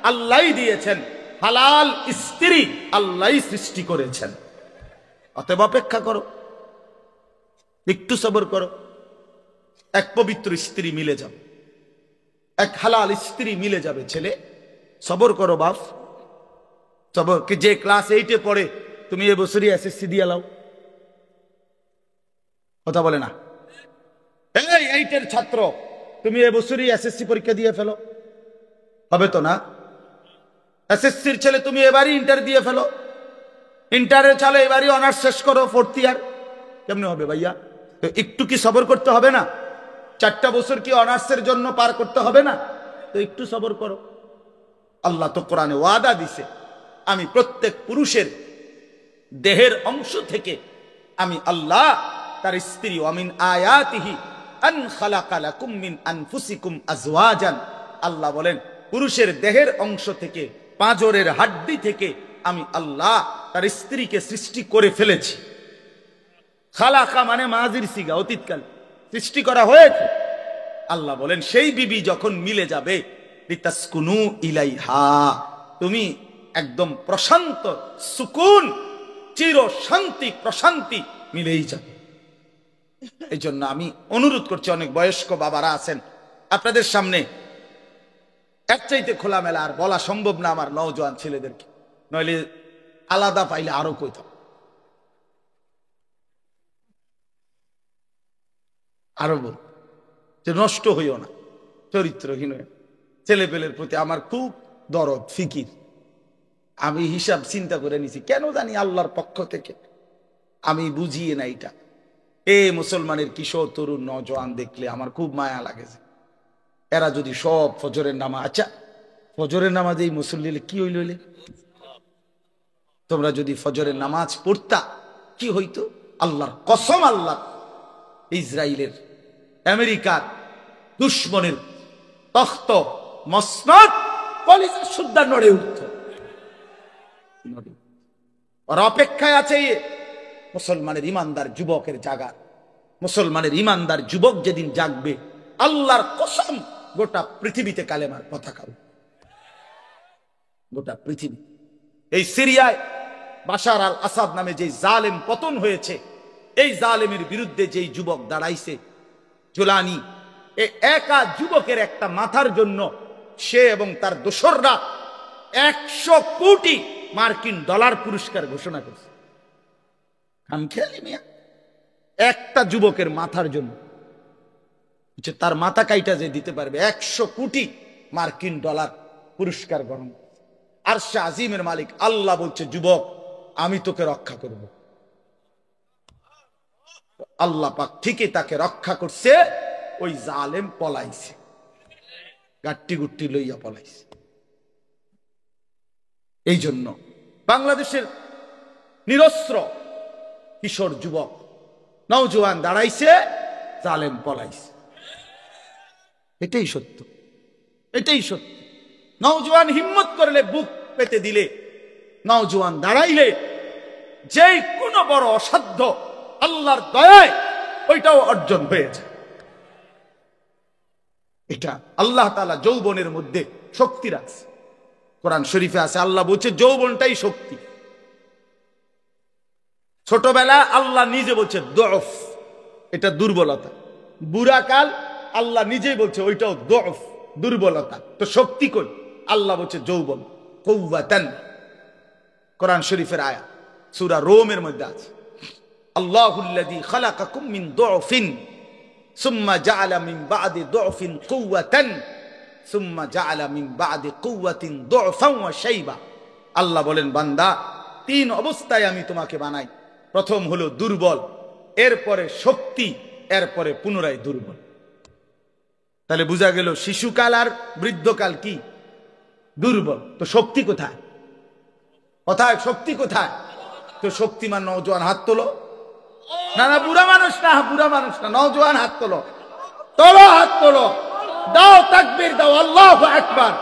আল্লাহই দিয়েছেন, হালাল স্ত্রী আল্লাহই সৃষ্টি করেছেন। অতএব অপেক্ষা করো, একটু সবর করো, এক পবিত্র স্ত্রী মিলে যাবে, এক হালাল স্ত্রী মিলে যাবে। ছেলে সবর করো বাপ, সবর। যে ক্লাস 8-এ পড়ে তুমি এবছরই এসএসসি দিয়ে লাও, কথা বলে না? এই 8-এর ছাত্র তুমি এবছরই এসএসসি পরীক্ষা দিয়ে ফেলো, হবে তো না? এসএসসির ছেলে তুমি এবারই ইন্টার দিয়ে ফেলো, ইন্টারের ছেলে এবারই অনার্স শেষ করো, 4th ইয়ার। কেমনে হবে ভাইয়া? তো একটু কি সবর করতে হবে না? 4টা বছর কি অনার্সের জন্য পার করতে হবে না? তো একটু সবর করো। আল্লাহ তো কোরআনে ওয়াদা দিছে, আমি প্রত্যেক পুরুষের দেহের অংশ থেকে আমি আল্লাহ তার স্ত্রী, ওয়ামিন আয়াতিহি আন খালাকা লাকুম মিন আনফুসিকুম আজওয়াজান। আল্লাহ বলেন পুরুষের দেহের অংশ থেকে, পাঁজরের হাড্ডি থেকে আমি আল্লাহ তার স্ত্রীকে সৃষ্টি করে ফেলেছি। খালাকা মানে মাজির সিগা, অতীতকাল সৃষ্টি করা হয়েছে। আল্লাহ বলেন সেই বিবি যখন মিলে যাবে, লিতাসকুনু ইলাইহা, তুমি একদম প্রশান্ত, সুকুন, চির শান্তি, প্রশান্তি মিলেই যাবে। এই জন্য আমি অনুরোধ করছি, অনেক বয়স্ক বাবারা আছেন আপনাদের সামনে, এর চাইতে খোলামেলা আর বলা সম্ভব না আমার নওজোয়ান ছেলেদেরকে, নইলে আলাদা পাইলে আরো কইতাম। আরো বল যে নষ্ট হইও না, চরিত্রহীন হয়ে। ছেলে পেলের প্রতি আমার খুব দরদ, ফিকির। আমি হিসাব চিন্তা করে নিছি, কেন জানি আল্লাহর পক্ষ থেকে আমি বুঝিয়ে না এটা। মুসলমানের কিশোর তরুণ নওজোয়ান দেখলে আমার খুব মায়া লাগে। এরা যদি সব ফজরের নামাজ, আচ্ছা ফজরের নামাজে এই মুসল্লি কি হইলে, তোমরা যদি ফজরের নামাজ পড়তা কি হইতো? আল্লাহর কসম, আল্লাহ ইসরায়েলের, আমেরিকার দুশ্মনের তখ্ত মসনদ কলিজা সুদ্ধা নড়ে উঠত। ওরা অপেক্ষায় আছে মুসলমানের ইমানদার যুবকের জাগার। মুসলমানের ইমানদার যুবক যেদিন জাগবে, আল্লাহর কসম গোটা পৃথিবীতে কালেমার পতাকা, গোটা পৃথিবী। এই সিরিয়ায় বাশার আল আসাদ নামে যে জালেম পতন হয়েছে, এই জালেমের বিরুদ্ধে যেই যুবক দাঁড়াইছে, জুলানি, এই একা যুবকের একটা মাথার জন্য সে এবং তার দোসররা 100 কোটি মার্কিন ডলার পুরস্কার ঘোষণা করছে। খামখেয়ালি মিয়া, একটা যুবকের মাথার জন্য তার মাথা কাইটা যে দিতে পারবে 100 কোটি মার্কিন ডলার পুরস্কার গ্রহণ। আরশে আজিমের মালিক আল্লাহ বলছে, যুবক আমি তোকে রক্ষা করব। আল্লাহ পাক ঠিকই তাকে রক্ষা করছে। ওই জালেম পলাইছে, গাট্টি গুট্টি লইয়া পলাইছে। এই জন্য বাংলাদেশের নিরস্ত্র কিশোর যুবক নওজোয়ান দাঁড়াইছে, জালেম পলাইছে। এটাই সত্য, এটাই সত্য। নওজোয়ান হিম্মত করলে, বুক পেতে দিলে, নওজোয়ান দাঁড়াইলে যে কোনো বড় অসাধ্য আল্লাহর দয়ায় ওইটাও অর্জন হয়েছে। এটা আল্লাহ তাআলা যৌবনের মধ্যে শক্তি রাখছে। কোরআন শরীফে আছে, আল্লাহ বলছে যৌবনটাই শক্তি। ছোটবেলা আল্লাহ নিজে বলছে দফ, এটা দুর্বলতা। বুড়াকাল আল্লাহ নিজেই বলছে ওইটাও দফ, দুর্বলতা। তো শক্তি কই? আল্লাহ বলছে যৌবন, কুওয়াতান। কোরআন শরীফের আয়াত সূরা রোমের মধ্যে আছে, আল্লাহুল্লাযী খালাকাকুম মিন দুফিন সুম্মা জাআলা মিন বা'দি দুফিন কুওয়াতান সুম্মা জাআলা মিন বা'দি কুওয়াতিন দুফান ওয়া শাইবা। আল্লাহ বলেন, বান্দা, তিন অবস্থায় আমি তোমাকে বানাই। প্রথম হলো দুর্বল, এরপরে শক্তি, এরপরে পুনরায় দুর্বল। তাহলে বোঝা গেল শিশুকাল আর বৃদ্ধকাল কি? দুর্বল। তো শক্তি কোথায়? কোথায় শক্তি কোথায়? তো শক্তিমান নওজোয়ান হাত তোলো। না না, বুড়া মানুষ না, বুড়া মানুষ না, নওজোয়ান হাত তোলো, তোলো হাত তোলো, দাও তাকবীর দাও, আল্লাহু আকবার।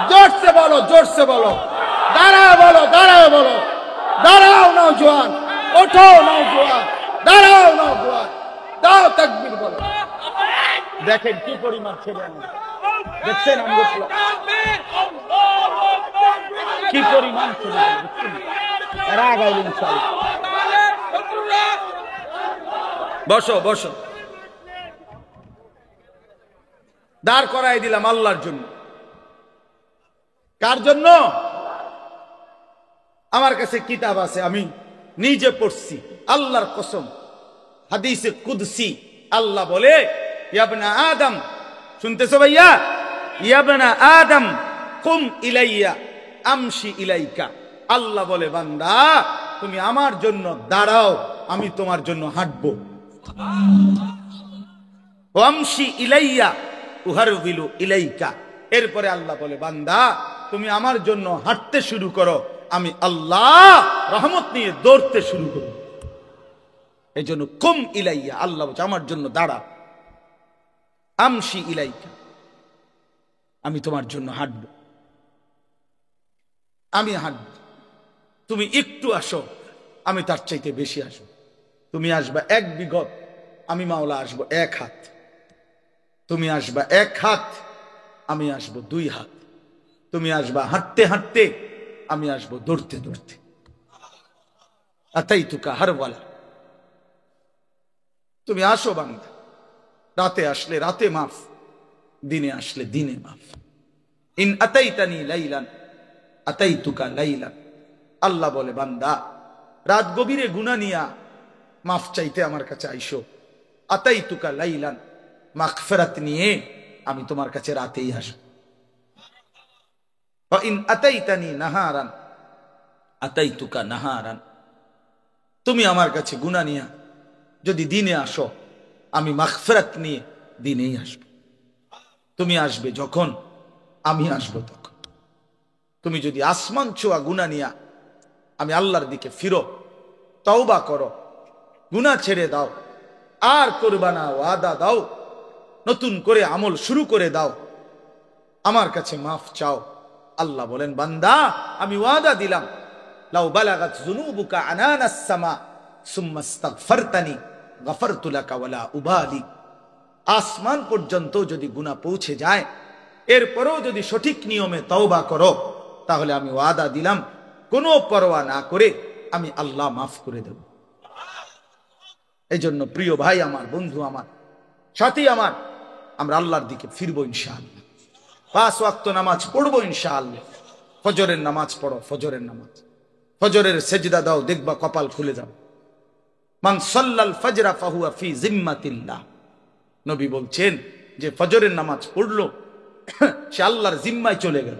জোরসে বলো, জোরসে বলো, দাঁড়াও বলো, দাঁড়াও বলো, দাঁড়াও নওজোয়ান, ওঠো নওজোয়ান, দাঁড়াও নওজোয়ান, দাও তাকবীর বলো। দেখেন কি পরিমাণ ছেলে আমাদের, দেখছেন আমরা কি পরিমাণ ছেলে, এরা আগাইল ইনশাআল্লাহ। বসো বসো, দাঁড় করাই দিলাম আল্লাহর জন্য। কার জন্য? আমার কাছে কিতাব আছে, আমি নিজে পড়ছি, আল্লাহর কসম, হাদিসে কুদসি। আল্লাহ বলে, ইয়া আদম, শুনতেছো ভাইয়া? ইয়া আদম কুম ইলাইয়া আমশি ইলাইকা। আল্লাহ বলে, বান্দা তুমি আমার জন্য দাঁড়াও, আমি তোমার জন্য হাঁটবো। আমশি ইলাইয়া উহারবিলু ইলাইকা। এরপরে আল্লাহ বলে, বান্দা তুমি আমার জন্য হাঁটতে শুরু করো, আমি আল্লাহ রহমত নিয়ে দৌড়তে শুরু করব। এই জন্য কুম ইলাইয়া, আল্লাহ বলছে আমার জন্য দাঁড়া। আমশি ইলাইকা, আমি তোমার জন্য হাঁটব, আমি হাঁটব। তুমি একটু আসো, আমি তার চাইতে বেশি আসো। তুমি আসবা 1 বিঘত, আমি মাওলা আসবো 1 হাত। তুমি আসবা 1 হাত, আমি আসবো 2 হাত। তুমি আসবা হাঁটতে হাঁটতে, আমি আসবো দৌড়তে দৌড়তে। আতাইতুকা হারওয়ালা, তুমি আসো বান্দা। রাতে আসলে রাতে মাফ, দিনে আসলে দিনে মাফ। ইন আতাইতানি লাইলান আতাইতুকা লাইলান। আল্লাহ বলে, বান্দা রাত গভীরে গুনাহ নিয়া মাফ চাইতে আমার কাছে আইসো। আতাইতুকা লাইলান, মাগফিরাত নিয়ে আমি তোমার কাছে রাতেই আসব। ওয়া ইন আতাইতানি নাহারান আতাইতুকা নাহারান। তুমি আমার কাছে গুনাহ নিয়া যদি দিনে আসো, আমি মাগফিরাত নিয়ে দিনেই আসব। তুমি আসবে যখন, আমি আসবো তখন। তুমি যদি আসমান ছোঁয়া গুনাহ নিয়া আমি আল্লাহর দিকে ফিরো, তওবা করো, গুনাহ ছেড়ে দাও, আর করবা না, ওয়াদা দাও, নতুন করে আমল শুরু করে দাও, আমার কাছে মাফ চাও। আল্লাহ বলেন, বান্দা আমি ওয়াদা দিলাম, লাউ বালাগাত যুনুবুকা আনানাস সামা সুম্মা ইস্তাগফারতানি গফারতু লাকা ওয়ালা উবালি। আসমান পর্যন্ত যদি গুনাহ পৌঁছে যায়, এরপরও যদি সঠিক নিয়মে তওবা করো, তাহলে আমি ওয়াদা দিলাম, কোনো পরোয়া না করে আমি আল্লাহ মাফ করে দেব। এই জন্য প্রিয় ভাই আমার, বন্ধু আমার, সাথী আমার, আমরা আল্লাহর দিকে ফিরবো ইনশাআল্লাহ। 5 ওয়াক্ত নামাজ পড়বো ইনশাআল্লাহ। ফজরের নামাজ পড়ো, ফজরের নামাজ, ফজরের সেজদা দাও, দেখবা কপাল খুলে যাবে। মান সাল্লাল ফজরা ফাহুয়া ফি জিম্মাতিল্লাহ। নবী বলছেন যে ফজরের নামাজ পড়লো, সে আল্লাহর জিম্মায় চলে গেল।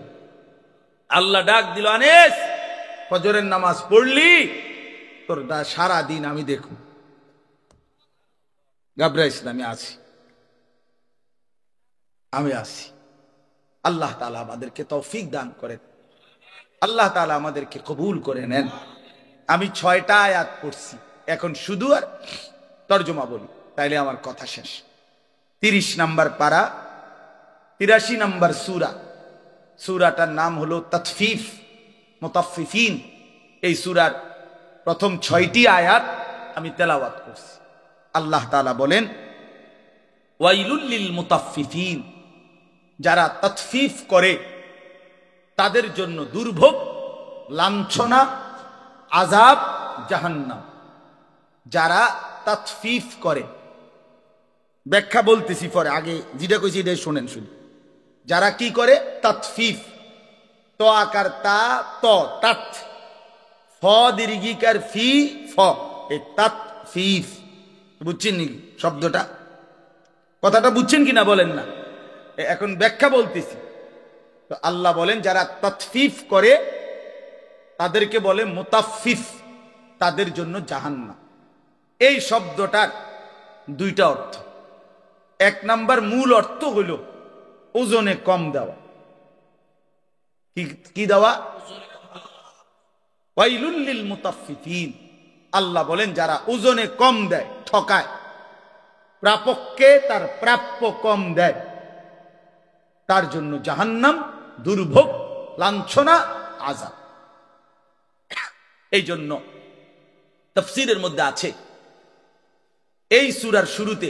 আল্লাহ ডাক দিল, আনিস ফজরের নামাজ পড়লি, তোর সারা দিন আমি দেখব। ঘাবড়াইস না, আমি আছি, আমি আছি। আল্লাহ তাআলা আমাদেরকে তৌফিক দান করেন, আল্লাহ তাআলা আমাদেরকে কবুল করে নেন। আমি 6টা আয়াত পড়ছি, এখন শুধু আর তরজমা বলি, তাইলে আমার কথা শেষ। 30 নম্বর পারা, 83 নম্বর সূরা। সূরাটার নাম হলো তাতফিফ, মুতাফফিফিন। এই সূরার প্রথম 6টি আয়াত আমি তেলাওয়াত করছি। আল্লাহ তাআলা বলেন, ওয়াইলুল লিল মুতাফফিফিন, যারা তাতফিফ করে, তাদের জন্য দুর্ভোগ, লাঞ্ছনা, আযাব, জাহান্নাম। যারা তাতফিফ করে, ব্যাখ্যা বলতেছি পরে, আগে যেটা কইছি এটাই শোনেন শুধু। যারা কি করে? তাতফিফ, ত আকার তা, ত তাত, ফ দীর্ঘিকার ফি, ফ, এই তাতফিফ। বুঝছেন নি শব্দটা? কথাটা বুঝছেন কিনা বলেন না? এখন ব্যাখ্যা বলতেছি। তো আল্লাহ বলেন যারা তাতফিফ করে তাদেরকে বলে মুতাফফিফ, তাদের জন্য জাহান্নাম। এই শব্দটার দুইটা অর্থ। এক নাম্বার মূল অর্থ হইল ওজনে কম দেওয়া। কি দেওয়া? ওয়াইলুল লিল মুতাফফিফিন। আল্লাহ বলেন যারা ওজনে কম দেয়, ঠকায়, প্রাপককে তার প্রাপ্য কম দেয়, তার জন্য জাহান্নাম, দুর্ভোগ, লাঞ্ছনা, আযাব। এই জন্য তাফসীরের মধ্যে আছে, এই সূরার শুরুতে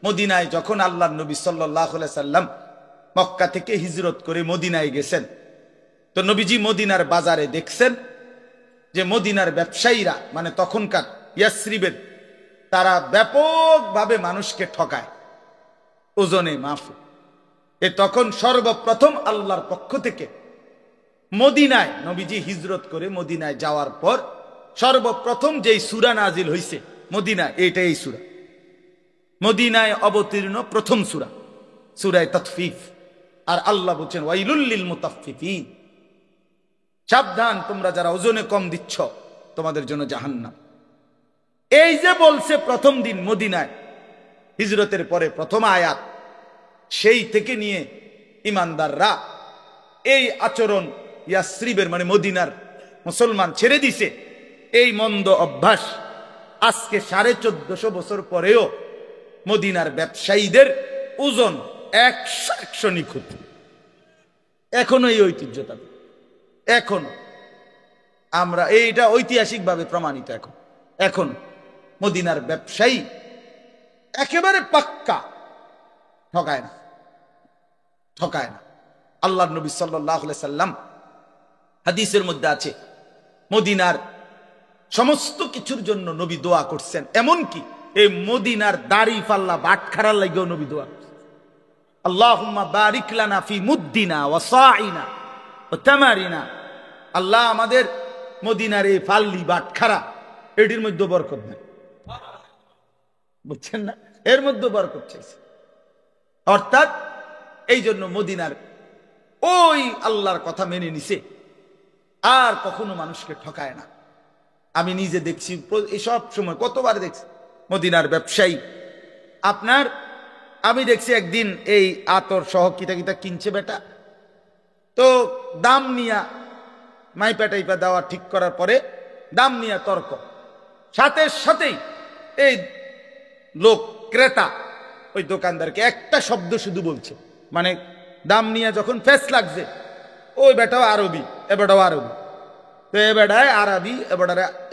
মদিনায় যখন আল্লাহর নবী সাল্লাল্লাহু আলাইহি সাল্লাম মক্কা থেকে হিজরত করে মদিনায় গেছেন, তো নবীজি মদিনার বাজারে দেখছেন যে মদিনার ব্যবসায়ীরা, মানে তখনকার ইয়াসরিবের, তারা ব্যাপকভাবে মানুষকে ঠকায় ওজনে মাফে। তখন সর্বপ্রথম আল্লাহর পক্ষ থেকে মদিনায় নবীজি হিজরত করে মদিনায় যাওয়ার পর সর্বপ্রথম যেই সূরা নাজিল হইছে মদিনায়, এইটা এই সূরা, মদিনায় অবতীর্ণ প্রথম সূরা, সূরা তাতফিফ। আর আল্লাহ বলছেন ওয়াইলুল লিল মুতাফফিফিন, সাবধান তোমরা যারা ওজনে কম দিচ্ছ, তোমাদের জন্য জাহান্নাম। এই যে বলছে প্রথম দিন মদিনায় হিজরতের পরে প্রথম আয়াত, সেই থেকে নিয়ে ইমানদাররা এই আচরণ ইয়াসরিবের মানে মদিনার মুসলমান ছেড়ে দিছে। এই মন্দ অভ্যাস আজকে 1450 বছর পরেও মদিনার ব্যবসায়ীদের ওজন 100 নিখুঁত, এখনো এই ঐতিহ্যটা, এখন আমরা এইটা ঐতিহাসিকভাবে প্রমাণিত। এখন মদিনার ব্যবসায়ী একেবারে পাক্কা, ঠকায় না, ঠকায় না। আল্লাহর নবী সাল্লাল্লাহু আলাইহি সাল্লাম হাদিসের মধ্যে আছে মদিনার সমস্ত কিছুর জন্য নবী দোয়া করছেন, এমনকি এই মদিনার দাড়ি পাল্লা বাটখারার লাগেও নবী দোয়া করছেন। আল্লাহুম্মা বারিক লানা ফি মুদ্দিনা ওয়া সাইনা ওয়া তামারিনা, আল্লাহ আমাদের মদিনার এই ফাল্লি বাটখারা এটির মধ্যে বরকত দেন। বুঝছেন না? এর মধ্যে বরকত চাইছে। অর্থাৎ এই জন্য মদিনার ওই আল্লাহর কথা মেনে নিছে, আর কখনো মানুষকে ঠকায় না। আমি নিজে দেখছি, সব সময় কতবার দেখছি মদিনার ব্যবসায়ী আপনার, আমি দেখছি একদিন এই আতর সহ কিতা কিতা কিনছে বেটা, তো দাম নিয়া মাইপা টাইপা দেওয়া ঠিক করার পরে দাম নিয়া তর্ক, সাথে সাথেই এই লোক ক্রেতা ওই দোকানদারকে একটা শব্দ শুধু বলছে, মানে দাম নিয়ে যখন ফেস লাগছে, ওই বেটাও আরবি, এ বেটাও আরবি, তো এ বেটায় আরবি,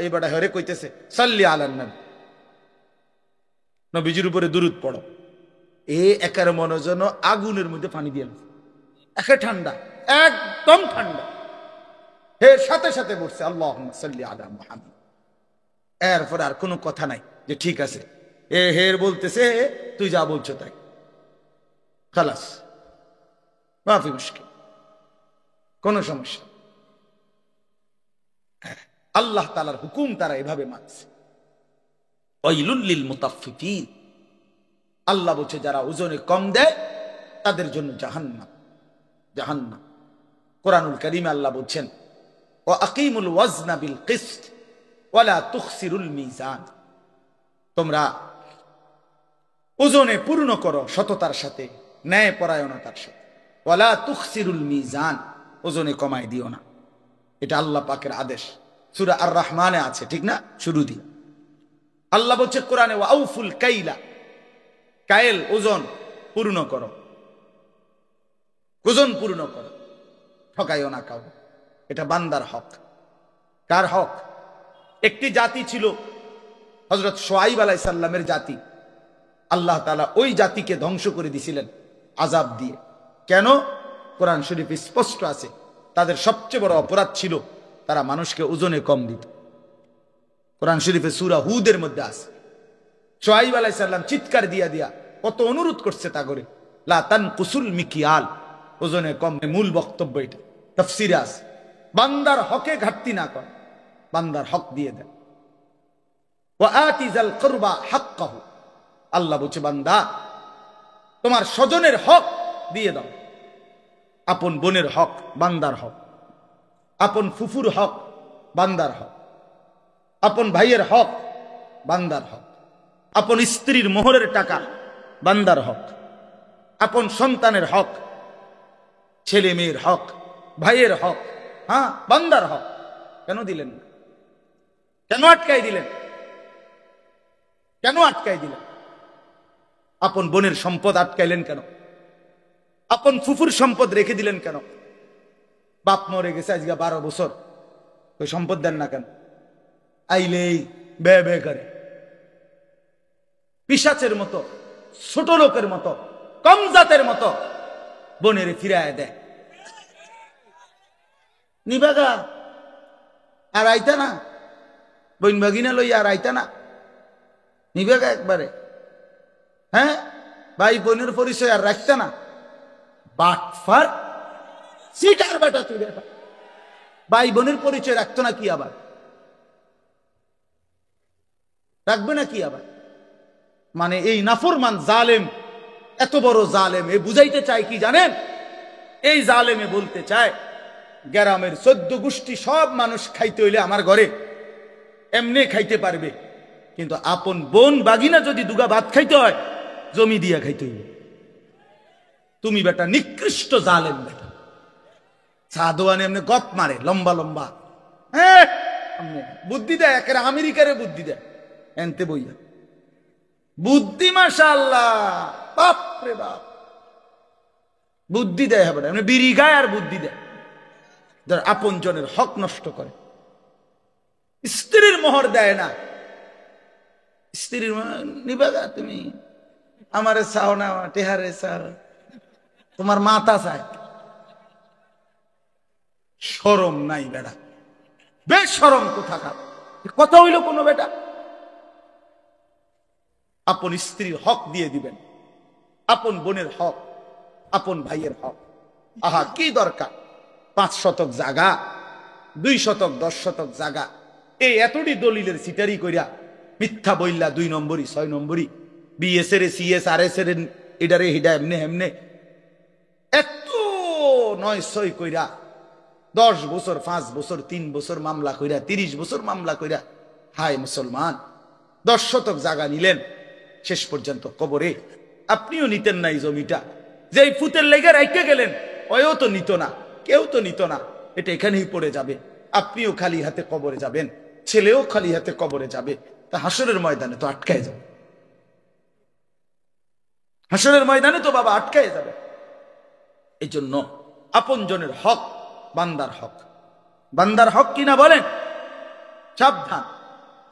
এই বেটা হরে কইতেছে সাল্লি আলান নবী, নবীজির উপরে দুরূদ পড়ো। এ একার মনে যেন আগুনের মধ্যে পানি দিয়ে একে ঠান্ডা, একদম ঠান্ডা। হে সাথে সাথে বলছে আল্লাহুম্মা সাল্লি আলা মুহাম্মাদ। এরপর আর কোনো কথা নাই যে ঠিক আছে, এ হের বলতেছে তুই যা বলছো তাই, খালাস, মাফি মুশকিল, কোনো সমস্যা। আল্লাহ তাআলার হুকুম তারা এভাবে মানছে। ওয়াইলুল লিল মুতাফফিফিন, আল্লাহ বলছে যারা ওজনে কম দেয় তাদের জন্য জাহান্নাম, জাহান্নাম। কোরআনুল কারীমে আল্লাহ বলছেন ওয়া আকিমুল ওয়াজনা বিল কিসত ওয়া লা তুখসিরুল মিজান, তোমরা ওজনে পূর্ণ করো সততার সাথে, ন্যায় পরায়ণতার সাথে। ওয়া লা তুখসিরুল মিজান, ওজনে কমাই দিও না। এটা আল্লাহ পাকের আদেশ, সূরা আর রহমানে আছে, ঠিক না? শুরু দিয়ে আল্লাহ বলছে কোরআনে ওয়া আউফুল কাইলা, কায়েল ওজন পূর্ণ করো, ওজন পূর্ণ করো, ঠকাইও না কাউ। এটা বান্দার হক। কার হক? একটি জাতি ছিল হযরত শুআয়ব আলাইহিস সালামের জাতি, আল্লাহ তাআলা ওই জাতিকে ধ্বংস করে দিয়েছিলেন আযাব দিয়ে। কেন? কোরআন শরীফে স্পষ্ট আছে, তাদের সবচেয়ে বড় অপরাধ ছিল তারা মানুষকে ওজনে কম দিত। কোরআন শরীফে সূরা হুদের মধ্যে আছে, শুআয়ব আলাইহিস সালাম চিৎকার দিয়া দিয়া কত অনুরোধ করছে তা করে, লা তানকুসুল মিকিয়াল, ওজনে কম। মূল বক্তব্য এটা, তাফসীরে আছে, বান্দার হকে ঘাটতি না কর, বান্দার হক দিয়ে দেন। ওয়া আতি যাল কুরবা হাক্কাহু, আল্লাহ বলছে বান্দা তোমার স্বজনের হক দিয়ে দাও। আপন বোনের হক বান্দার হক, আপন ফুফুর হক বান্দার হক, আপন ভাইয়ের হক বান্দার হক, আপন স্ত্রীর মোহরের টাকা বান্দার হক, আপন সন্তানের হক, ছেলে মেয়ের হক, ভাইয়ের হক, হ্যাঁ বান্দার হক। কেন দিলেন? কেন আটকাই দিলেন? কেন আটকাই দিলেন? আপন বোনের সম্পদ আটকাইলেন কেন? আপন ফুফুর সম্পদ রেখে দিলেন কেন? বাপ মরে গেছে আজকে 12 বছর, ওই সম্পদ দেন না কেন? আইলেই বে বে করে, পিশাচের মতো, ছোট লোকের মতো, কম জাতের মতো বোনের ফিরায় দেয়। নিবাগা আর আইতা না, বোন ভাগিনা লই আর আইতা না, নিবাগা একবারে। হ্যাঁ, ভাই বোনের পরিচয় আর রাখতে না, বাটফার সিটার বেটা তুই বেটা, ভাই বোনের পরিচয় রাখতো না কি আবার? রাখবে না কি আবার? মানে এই নাফরমান জালেম, এত বড় জালেম, এ বুঝাইতে চায় কি জানেন? এই জালেমে বলতে চায় গ্রামের 14 গোষ্ঠী সব মানুষ খাইতে হইলে আমার ঘরে এমনি খাইতে পারবে, কিন্তু আপন বোন বাগিনা যদি দুগা ভাত খাইতে হয় জমি দিয়া খাইতে হইবে। তুমি বেটা নিকৃষ্ট জালেম বেটা। সাদওয়ানে এমনি গপ মারে লম্বা লম্বা, হ্যাঁ বুদ্ধি দেয়, একেবারে আমেরিকারে বুদ্ধি দেয় এনতে বইয়া বুদ্ধি, মাশাআল্লাহ, বাপ রে বাপ, বুদ্ধি দেয় হবে না, বিড়ি গায় আর বুদ্ধি দেয়। যারা আপন জনের হক নষ্ট করে, স্ত্রীর মোহর দেয় না, স্ত্রীর নিবাগা তুমি আমারে চাও না, টেহারে চাও, তোমার মাথা চায়। শরম নাই বেটা, বেশ শরম কোথাকার কথা হইল কোনো বেটা? আপন স্ত্রীর হক দিয়ে দিবেন, আপন বোনের হক, আপন ভাইয়ের হক। আহা কি দরকার 5 শতক জায়গা, 2 শতক 10 শতক জায়গা, এই এতটি দলিলের সিটারি কইরা মিথ্যা বইল্লা 2 নম্বরই 6 নম্বরই বিএস এর সিএস আর এস এর এডারে হিডা এমনে এমনে এত 9-6 কইরা 10 বছর 5 বছর 3 বছর মামলা কইরা 30 বছর মামলা কইরা, হায় মুসলমান, 10 শতক জায়গা নিলেন, শেষ পর্যন্ত কবরে। আপনিও নিতেন না এই জমিটা, যেই ফুতের লেগে রাইখে গেলেন ওও তো নিত না, কেউ তো নিত না, এটা এখানেই পড়ে যাবে। আপনিও খালি হাতে কবরে যাবেন, ছেলেও খালি হাতে কবরে যাবে, তা হাসরের ময়দানে তো আটকায় যাবে, হাসরের ময়দানে তো বাবা আটকায় যাবে। এই জন্য আপন জনের হক বান্দার হক, বান্দার হক কিনা বলেন, সাবধান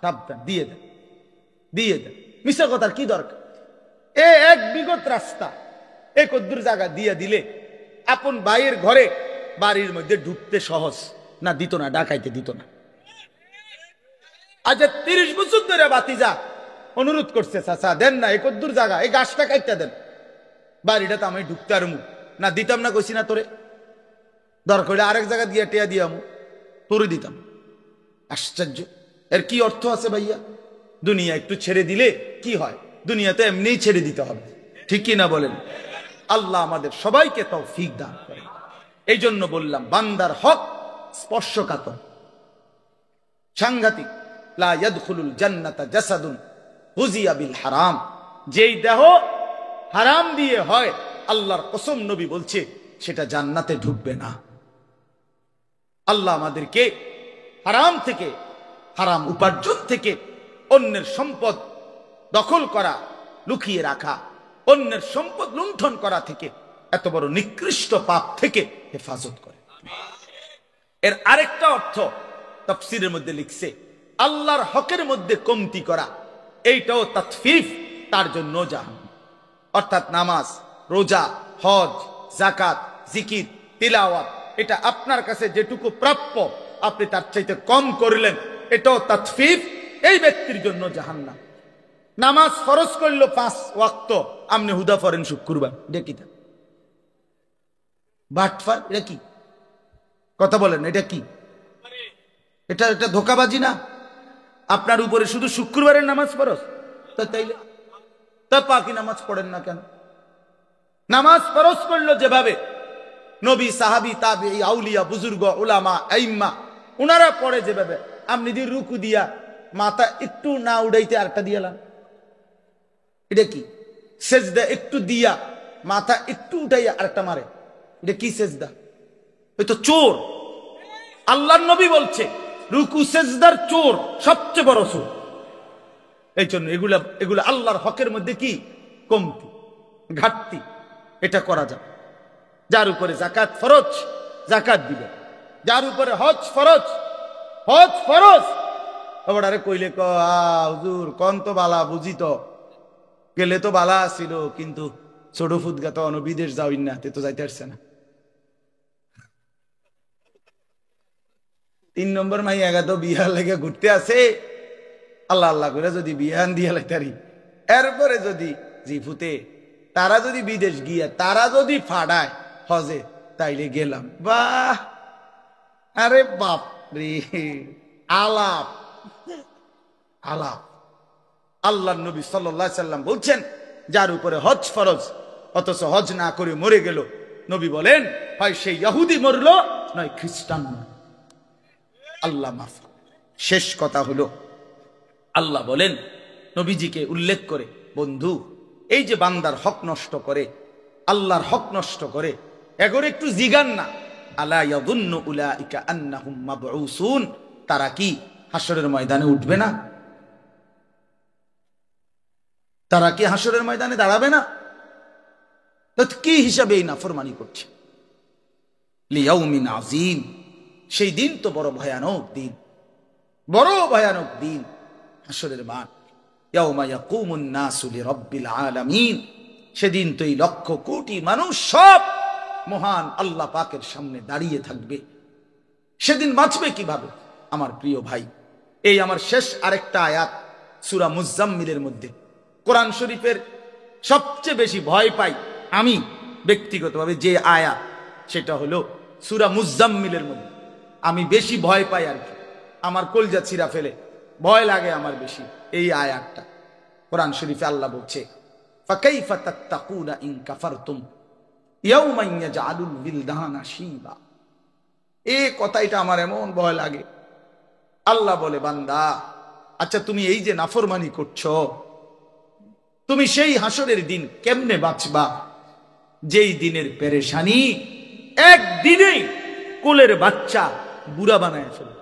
সাবধান, দিয়ে দেন, দিয়ে দেন। মিশা কথার কি দরকার? এক বিগত রাস্তা, এক কদ্দুর জায়গা দিয়ে দিলে আপন ভাইয়ের ঘরে বাড়ির মধ্যে ঢুকতে সহজ না, দিত না, ডাকাইতে দিত না। আজ 30 বছর ধরে বাতিজা অনুরোধ করছে, চাচা দেন না, এক কদ্দুর জায়গা, এই গাছটা কাটতে দেন, বাড়িটা তো আমি ঢুকতে আরমু না, দিতাম না, কইছি না তোরে, দরকার হলে আরেক জায়গা দিয়ে টেয়া দিয়ামু, তোরে দিতাম। আশ্চর্য, এর কি অর্থ আছে ভাইয়া? দুনিয়া একটু ছেড়ে দিলে কি হয়? দুনিয়াতে এমনিই ছেড়ে দিতে হবে, ঠিক কি না বলেন? আল্লাহ আমাদের সবাইকে তৌফিক দান করে। এই জন্য বললাম বান্দার হক স্পর্শকাতর, সাংঘাতিক। লা ইয়াদখুলুল জান্নাতা জাসাদুন গুযিয়া বিল হারাম, যেই দেহ হারাম দিয়ে হয়, আল্লাহর কসম নবী বলছে সেটা জান্নাতে ঢুকবে না। আল্লাহ আমাদেরকে হারাম থেকে, হারাম উপার্জন থেকে, অন্যের সম্পদ দখল করা, লুকিয়ে রাখা, অন্যের সম্পদ লুণ্ঠন করা থেকে, এত বড় নিকৃষ্ট পাপ থেকে হেফাজত করে। এর আরেকটা অর্থ তাফসীরের মধ্যে লিখছে, আল্লাহর হকের মধ্যে কমতি করা, এইটাও তাতফিফ, তার জন্য জাহান্নাম। অর্থাৎ নামাজ, রোজা, হজ, যাকাত, জিকির, তিলাওয়াত, এটা আপনার কাছে যেটুকু প্রাপ্য আপনি তার চাইতে কম করলেন, এটাও তাতফিফ, এই ব্যক্তির জন্য জাহান্নাম। নামাজ ফরজ করল 5 ওয়াক্ত, আপনি হুদা পড়েন শুক্রবার, এটা কি? বাটফার, এটা কি কথা বলেন? এটা কি? এটা ধোকাবাজি না? আপনার উপরে শুধু শুক্রবারের নামাজ ফরজ, তাইলে তা বাকি নামাজ পড়েন না কেন? নামাজ ফরজ করলো যেভাবে নবী, সাহাবী, তাবেঈ, আউলিয়া, বুজুর্গ, উলামা, আইম্মা ওনারা পড়ে যেভাবে, আপনি যদি রুকু দিয়া মাথা একটু না উড়াইতে আরেকটা দিয়ালাম, এটা কি? সেজদা একটু দিয়া মাথা একটু উঠাইয়া আরেকটা মারে, এটা কি সেজদা? ওই তো চোর। আল্লাহর নবী বলছে রুকু সেজদার চোর, সবচেয়ে বড় চোর। এই জন্য এগুলা আল্লাহর হকের মধ্যে কি কমতি, ঘাটতি, এটা করা যাবে। যার উপরে যাকাত ফরজ, যাকাত দিবে। যার উপরে হজ ফরজ, হজ ফরজ। ওটারে কইলে হুজুর কোন তো বালা, বুঝি তো গেলে তো বালা ছিল, কিন্তু ছোট ফুদগা তো বিদেশ যাওই না, তে তো যাইতে পারছে না। 3 নম্বর মাই এগা তো বিহার লেগে ঘুরতে আছে, আল্লাহ আল্লাহ করে যদি বিহান দিয়া লাইতারি, এরপরে যদি জিফুতে তারা যদি বিদেশ গিয়া তারা যদি ফাড়ায় হজে, তাইলে গেলাম। বাহ, আরে বাপ রে, আলাপ আলাপ। আল্লাহ নবী সাল্লাল্লাহু আলাইহি সাল্লাম বলছেন যার উপরে হজ ফরজ অথচ হজ না করে মরে গেল, নবী বলেন হয় সেই ইহুদি মরলো নয় খ্রিস্টান মরল। আল্লাহ মাফ। শেষ কথা হলো, আল্লাহ বলেন নবীজিকে উল্লেখ করে, বন্ধু এই যে বান্দার হক নষ্ট করে, আল্লাহর হক নষ্ট করে, এগোর একটু জিগান না। আলা ইয়াযুন্নু উলাইকা আন্নাহুম মাবউসুন, তারা কি হাসরের ময়দানে উঠবে না? তারা কি হাসরের ময়দানে দাঁড়াবে না? তো কি হিসাবে এই নাফরমানি করছে? লিয়াউমিন আযীম, সেই দিন তো বড় ভয়ানক দিন, বড় ভয়ানক দিন, হাসরের মাঠ। ইয়াউমা ইয়াকুমুন নাসু লিরাব্বিল আলামিন, সেদিন তো এই লক্ষ কোটি মানুষ সব মহান আল্লাহ পাকের সামনে দাঁড়িয়ে থাকবে। সেদিন বাঁচবে কিভাবে? আমার প্রিয় ভাই, এই আমার শেষ আরেকটা আয়াত সূরা মুজাম্মিলের মধ্যে, কোরআন শরীফের সবচেয়ে বেশি ভয় পাই আমি ব্যক্তিগতভাবে যে আয়াত, সেটা হলো সূরা মুজাম্মিলের মধ্যে আমি বেশি ভয় পাই আর কি, আমার কলজা ছিঁড়া ফেলে, ভয় লাগে আমার বেশি এই আয়াতটা। কোরআন শরীফে আল্লাহ বলছে ফাকাইফা তাত্তাকুনা ইন কাফারতুম ইয়াউমান ইয়াজআলুল বিলদানা শিবা। এই কথাটা আমার এমন ভয় লাগে। আল্লাহ বলে, বান্দা আচ্ছা তুমি এই যে নাফরমানি করছো, তুমি সেই হাসরের দিন কেমনে বাঁচবা যেই দিনের পেরেশানি একদিনেই কোলের বাচ্চা বুড়া বানায় ফেলে।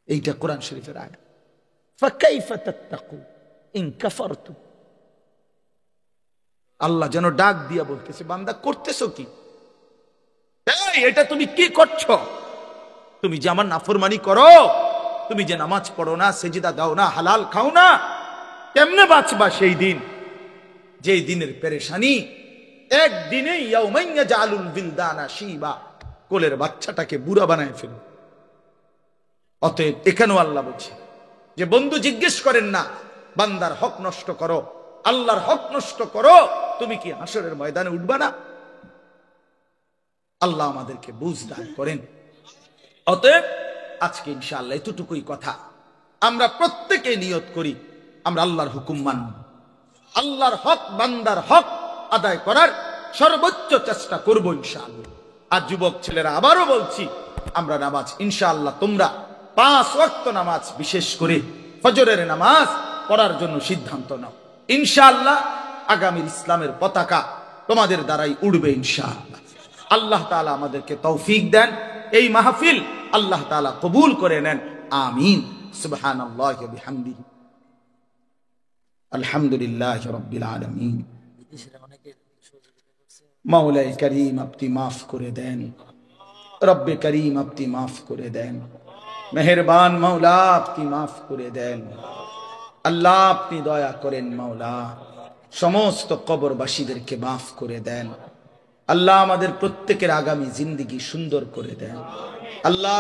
এইটা কোরআন শরীফের আয়াত। ফাকাইফা তাত্তাকু ইন কাফারতুম। আল্লাহ যেন ডাক দিয়া বলতেছে, বান্দা করতেছো কি? এটা তুমি কি করছো? তুমি যে আমার নাফরমানি করো, তুমি যে নামাজ পড়ো না, সেজদা দাও না, হালাল খাও না, কেমনে বাঁচবা সেই দিন যেই দিনের পেরেশানি একদিনে ইয়াউমান ইয়াজআলুল বিলদানা শিবা, কোলের বাচ্চাটাকে বুড়া বানায় ফেলে। অতএব এখানেও আল্লাহ বলছে যে বন্ধু জিজ্ঞেস করেন না, বান্দার হক নষ্ট করো, আল্লাহর হক নষ্ট করো, তুমি কি হাসরের ময়দানে উঠবা না? আল্লাহ আমাদেরকে বুঝ দান করেন। অতএব আজকে ইনশাআল্লাহ এতটুকুই কথা। আমরা প্রত্যেকে নিয়ত করি আমরা আল্লাহর হুকুম মানব, আল্লাহর হক, বান্দার হক আদায় করার সর্বোচ্চ চেষ্টা করব ইনশাআল্লাহ। আর যুবক ছেলেরা আবারও বলছি, আমরা নামাজ ইনশাআল্লাহ তোমরা 5 ওয়াক্ত নামাজ, বিশেষ করে ফজরের নামাজ পড়ার জন্য সিদ্ধান্ত নাও। ইনশাআল্লাহ আগামীর ইসলামের পতাকা তোমাদের দ্বারাই উড়বে ইনশাআল্লাহ। আল্লাহ তাআলা আমাদেরকে তৌফিক দেন, এই মাহফিল আল্লাহ তাআলা কবুল করে নেন, আমিন। সুবহানাল্লাহি ওয়া বিহামদিহি, আলহামদুলিল্লাহি রাব্বিল আলামিন। মাওলাই করিম আপনি মাফ করে দেন, রব্বে করিম আপনি মাফ করে দেন, মেহেরবান মাওলা আপনি মাফ করে দেন। আল্লাহ আপনি দয়া করেন মাওলা, সমস্ত কবরবাসীদেরকে মাফ করে দেন। আল্লাহ আমাদের প্রত্যেকের আগামী জিন্দেগি সুন্দর করে দেন। আল্লাহ